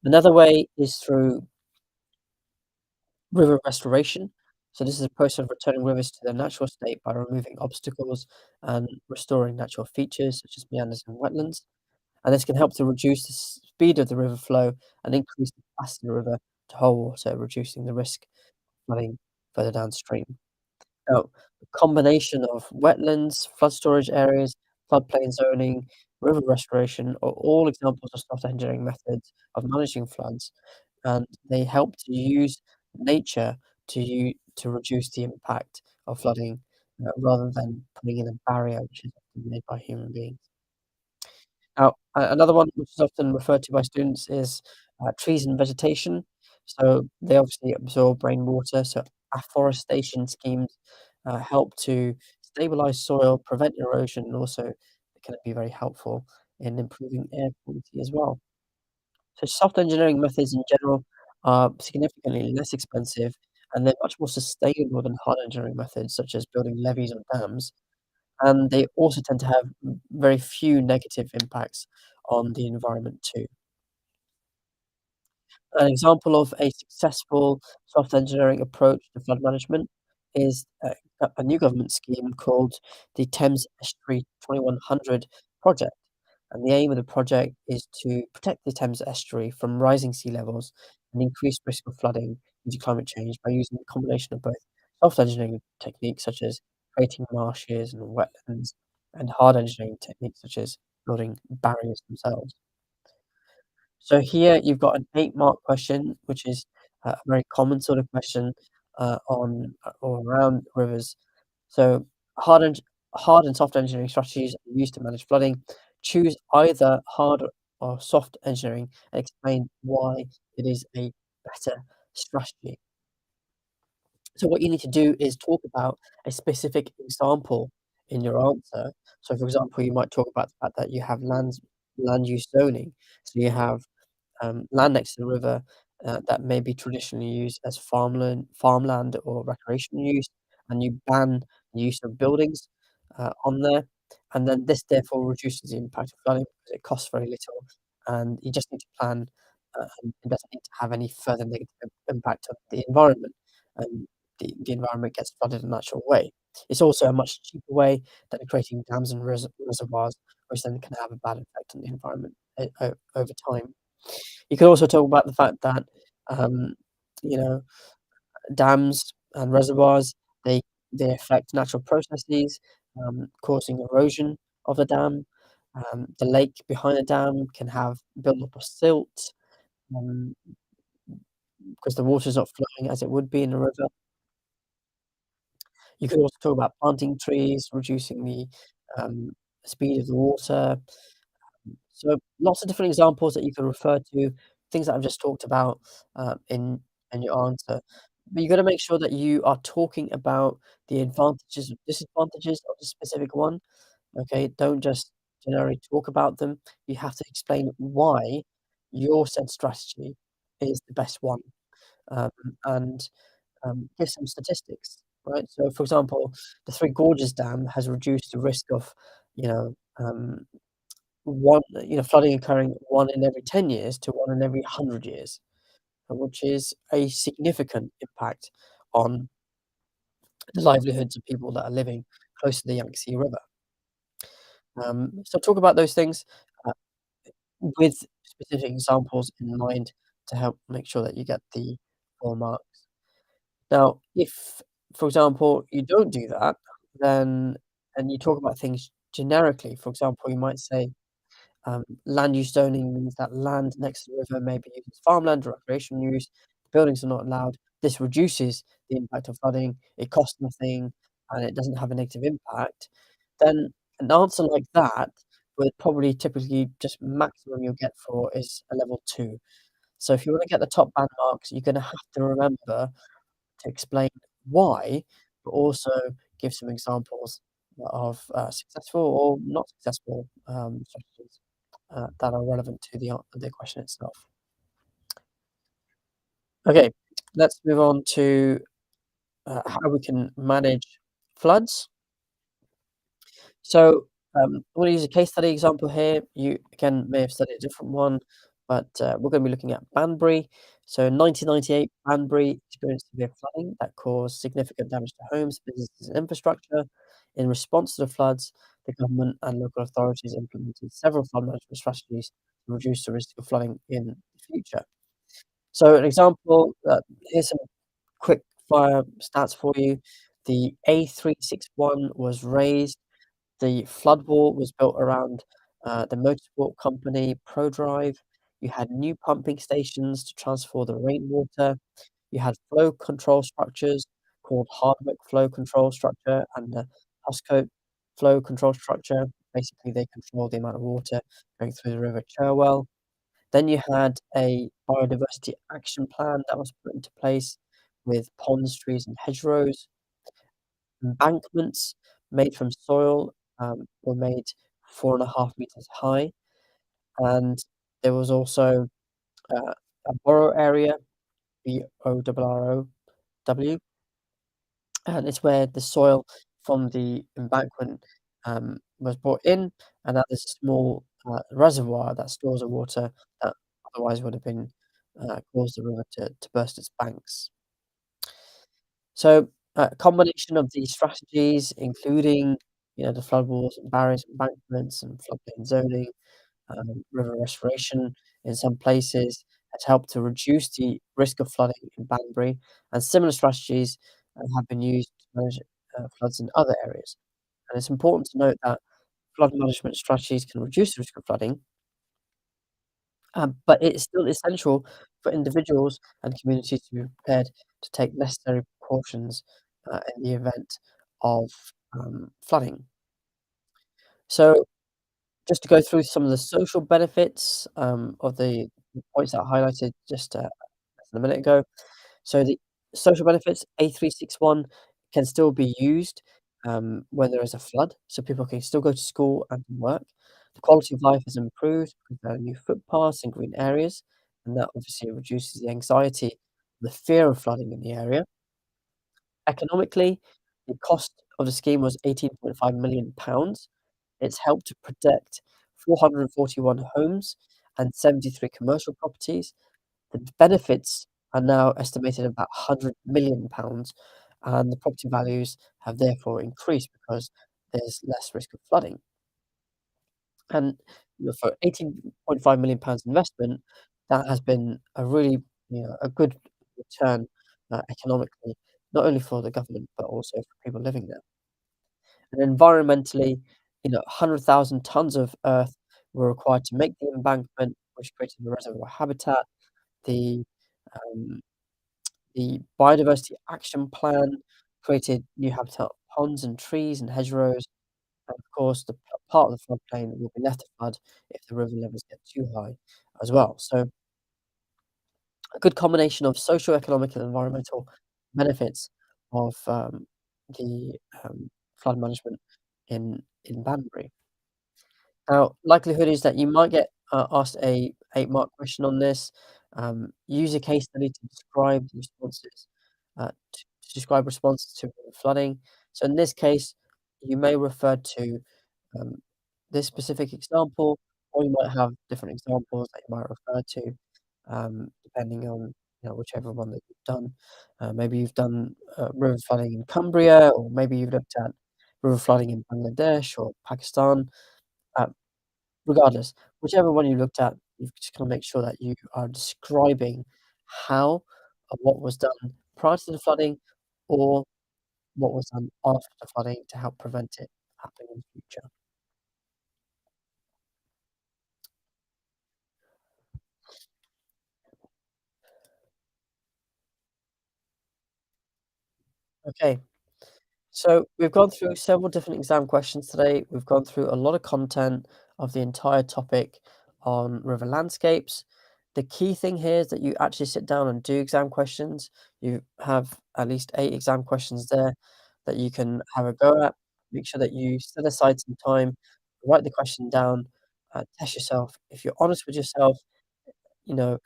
Another way is through river restoration. So this is a process of returning rivers to their natural state by removing obstacles and restoring natural features such as meanders and wetlands. And this can help to reduce the speed of the river flow and increase the capacity of the river to hold water, reducing the risk of flooding further downstream. Now, the combination of wetlands, flood storage areas, floodplain zoning, river restoration are all examples of soft engineering methods of managing floods, and they help to use nature to reduce the impact of flooding, rather than putting in a barrier which is often made by human beings. Now, another one which is often referred to by students is trees and vegetation. So they obviously absorb rainwater, so afforestation schemes help to stabilize soil, prevent erosion, and also can be very helpful in improving air quality as well. So soft engineering methods in general are significantly less expensive, and they're much more sustainable than hard engineering methods such as building levees or dams, and they also tend to have very few negative impacts on the environment too. An example of a successful soft engineering approach to flood management is a new government scheme called the Thames Estuary 2100 project. And the aim of the project is to protect the Thames estuary from rising sea levels and increase risk of flooding due to climate change by using a combination of both soft engineering techniques such as creating marshes and wetlands, and hard engineering techniques such as building barriers themselves. So here you've got an 8-mark question, which is a very common sort of question on or around rivers. So hard and hard and soft engineering strategies are used to manage flooding. Choose either hard or soft engineering and explain why it is a better strategy. So what you need to do is talk about a specific example in your answer. So for example, you might talk about the fact that you have land use zoning. So you have land next to the river that may be traditionally used as farmland or recreational use, and you ban the use of buildings on there, and then this therefore reduces the impact of flooding because it costs very little, and you just need to plan, and it doesn't need to have any further negative impact on the environment, and the environment gets flooded in a natural way. It's also a much cheaper way than creating dams and reservoirs, which then can have a bad effect on the environment over time. You could also talk about the fact that, um, you know, dams and reservoirs, they they affect natural processes, causing erosion of the dam. The lake behind the dam can have build-up of silt, um, because the water's not flowing as it would be in a river. You could also talk about planting trees, reducing the um, speed of the water. So lots of different examples that you can refer to, things that I've just talked about, in your answer. But you gotta make sure that you are talking about the advantages and disadvantages of the specific one, okay? Don't just generally talk about them. You have to explain why your said strategy is the best one, um, and, give some statistics, right? So, for example, the Three Gorges Dam has reduced the risk of, you know, flooding occurring 1 in every 10 years to 1 in every 100 years. which is a significant impact on the livelihoods of people that are living close to the Yangtze River. So talk about those things uh, with specific examples in mind to help make sure that you get the full marks. Now, if, for example, you don't do that, then and you talk about things generically, for example, you might say, land use zoning means that land next to the river may be used as farmland or recreational use. Buildings are not allowed. This reduces the impact of flooding. It costs nothing, and it doesn't have a negative impact. Then an answer like that would probably typically just maximum you'll get for is a level 2. So if you want to get the top band marks, you're going to have to remember to explain why, but also give some examples of successful or not successful strategies that are relevant to the question itself. Okay, let's move on to how we can manage floods. So I'm going to use a case study example here. You again may have studied a different one, but we're going to be looking at Banbury. So in 1998, Banbury experienced severe flooding that caused significant damage to homes, businesses, and infrastructure. In response to the floods, the government and local authorities implemented several flood management strategies to reduce the risk of flooding in the future. So an example, here's some quick fire stats for you. The A361 was raised, the flood wall was built around the motorsport company ProDrive. You had new pumping stations to transfer the rainwater. You had flow control structures called Hardwick flow control structure and the Huscote flow control structure. Basically, they control the amount of water going through the River Cherwell. Then you had a biodiversity action plan that was put into place with ponds, trees, and hedgerows. Embankments made from soil were made 4.5 meters high, and there was also a borrow area, BORROW, and it's where the soil from the embankment was brought in, and that is a small reservoir that stores the water that otherwise would have been caused the river to burst its banks. So, a combination of these strategies, including, the flood walls and barriers, embankments, and floodplain zoning, river restoration in some places, has helped to reduce the risk of flooding in Banbury, and similar strategies have been used to manage floods in other areas. And it's important to note that flood management strategies can reduce the risk of flooding, but it is still essential for individuals and communities to be prepared to take necessary precautions in the event of flooding. So, just to go through some of the social benefits of the points that I highlighted just less than a minute ago. So, the social benefits A361 can still be used when there is a flood, so people can still go to school and work. The quality of life is improved because there are new footpaths and green areas, and that obviously reduces the anxiety, the fear of flooding in the area. Economically, the cost of the scheme was £18.5 million. It's helped to protect 441 homes and 73 commercial properties. The benefits are now estimated at about £100 million, and the property values have therefore increased because there's less risk of flooding. And for £18.5 million investment, that has been a really, a good return economically, not only for the government but also for people living there. And environmentally, 100,000 tons of earth were required to make the embankment, which created the reservoir habitat. The um, the biodiversity action plan created new habitat ponds and trees and hedgerows, and of course, the part of the floodplain will be left to flood if the river levels get too high as well. So a good combination of socio-economic and environmental benefits of the flood management in Banbury. Now, likelihood is that you might get asked a 8-mark question on this. Use a case study to describe the responses, to describe responses to flooding. So in this case, you may refer to um, this specific example, or you might have different examples that you might refer to, depending on whichever one that you've done. Maybe you've done river flooding in Cumbria, or maybe you've looked at river flooding in Bangladesh or Pakistan. Uh, Regardless, whichever one you looked at, you've just got to make sure that you are describing how what was done prior to the flooding, or what was done after the flooding to help prevent it happening in the future. Okay. So we've gone through several different exam questions today. We've gone through a lot of content of the entire topic on river landscapes. The key thing here is that you actually sit down and do exam questions. You have at least 8 exam questions there that you can have a go at. Make sure that you set aside some time, write the question down, test yourself. If you're honest with yourself, you know,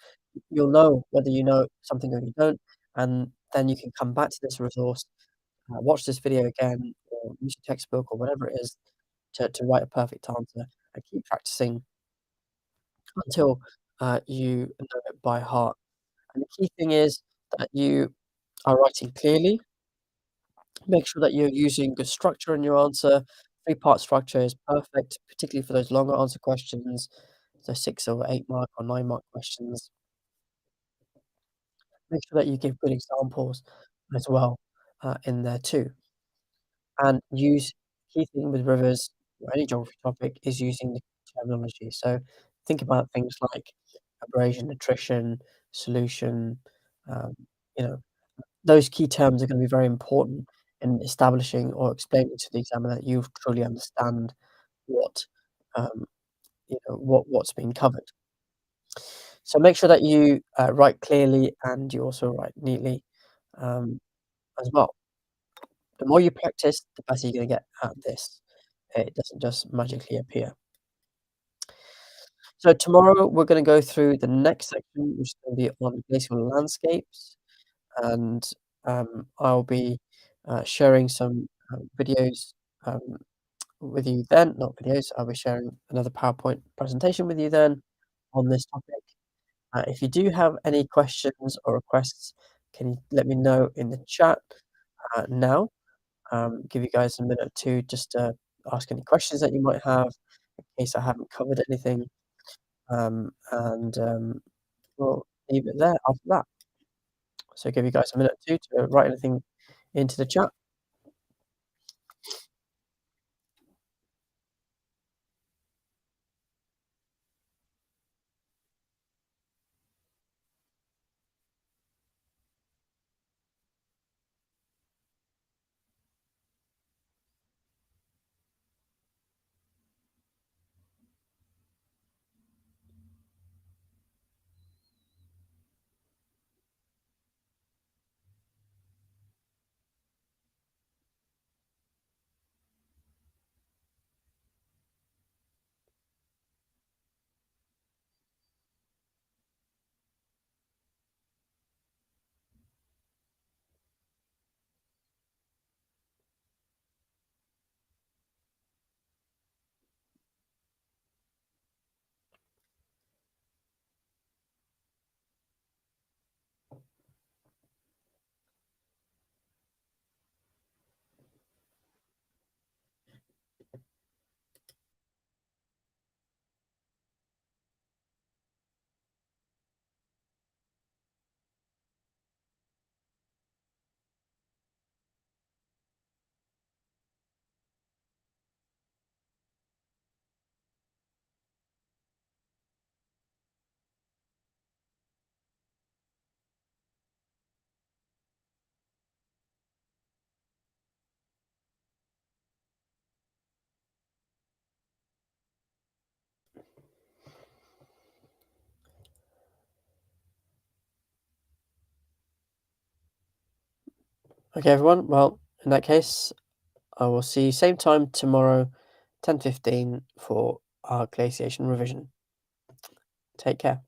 you'll know whether you know something or you don't, and then you can come back to this resource, watch this video again, or use your textbook or whatever it is to write a perfect answer, and keep practicing until you know it by heart. And the key thing is that you are writing clearly. Make sure that you're using good structure in your answer. Three-part structure is perfect, particularly for those longer answer questions, so 6 or 8 mark or 9 mark questions. Make sure that you give good examples as well, in there too. And use key thing with rivers or any geography topic is using the terminology. So think about things like abrasion, attrition, solution, um, you know, those key terms are gonna be very important in establishing or explaining to the examiner that you truly understand what, um, what's being covered. So make sure that you, write clearly and you also write neatly, um, as well. The more you practice, the better you're gonna get at this. It doesn't just magically appear. So tomorrow we're gonna go through the next section, which is gonna be on glacial landscapes, and I'll be sharing some videos um, with you then. Not videos. I'll be sharing another PowerPoint presentation with you then on this topic. If you do have any questions or requests, can you let me know in the chat now? Give you guys a minute or two just to ask any questions that you might have in case I haven't covered anything, and we'll leave it there after that. So give you guys a minute or two to write anything into the chat. Okay, everyone. Well, in that case, I will see you same time tomorrow, 10:15 for our glaciation revision. Take care.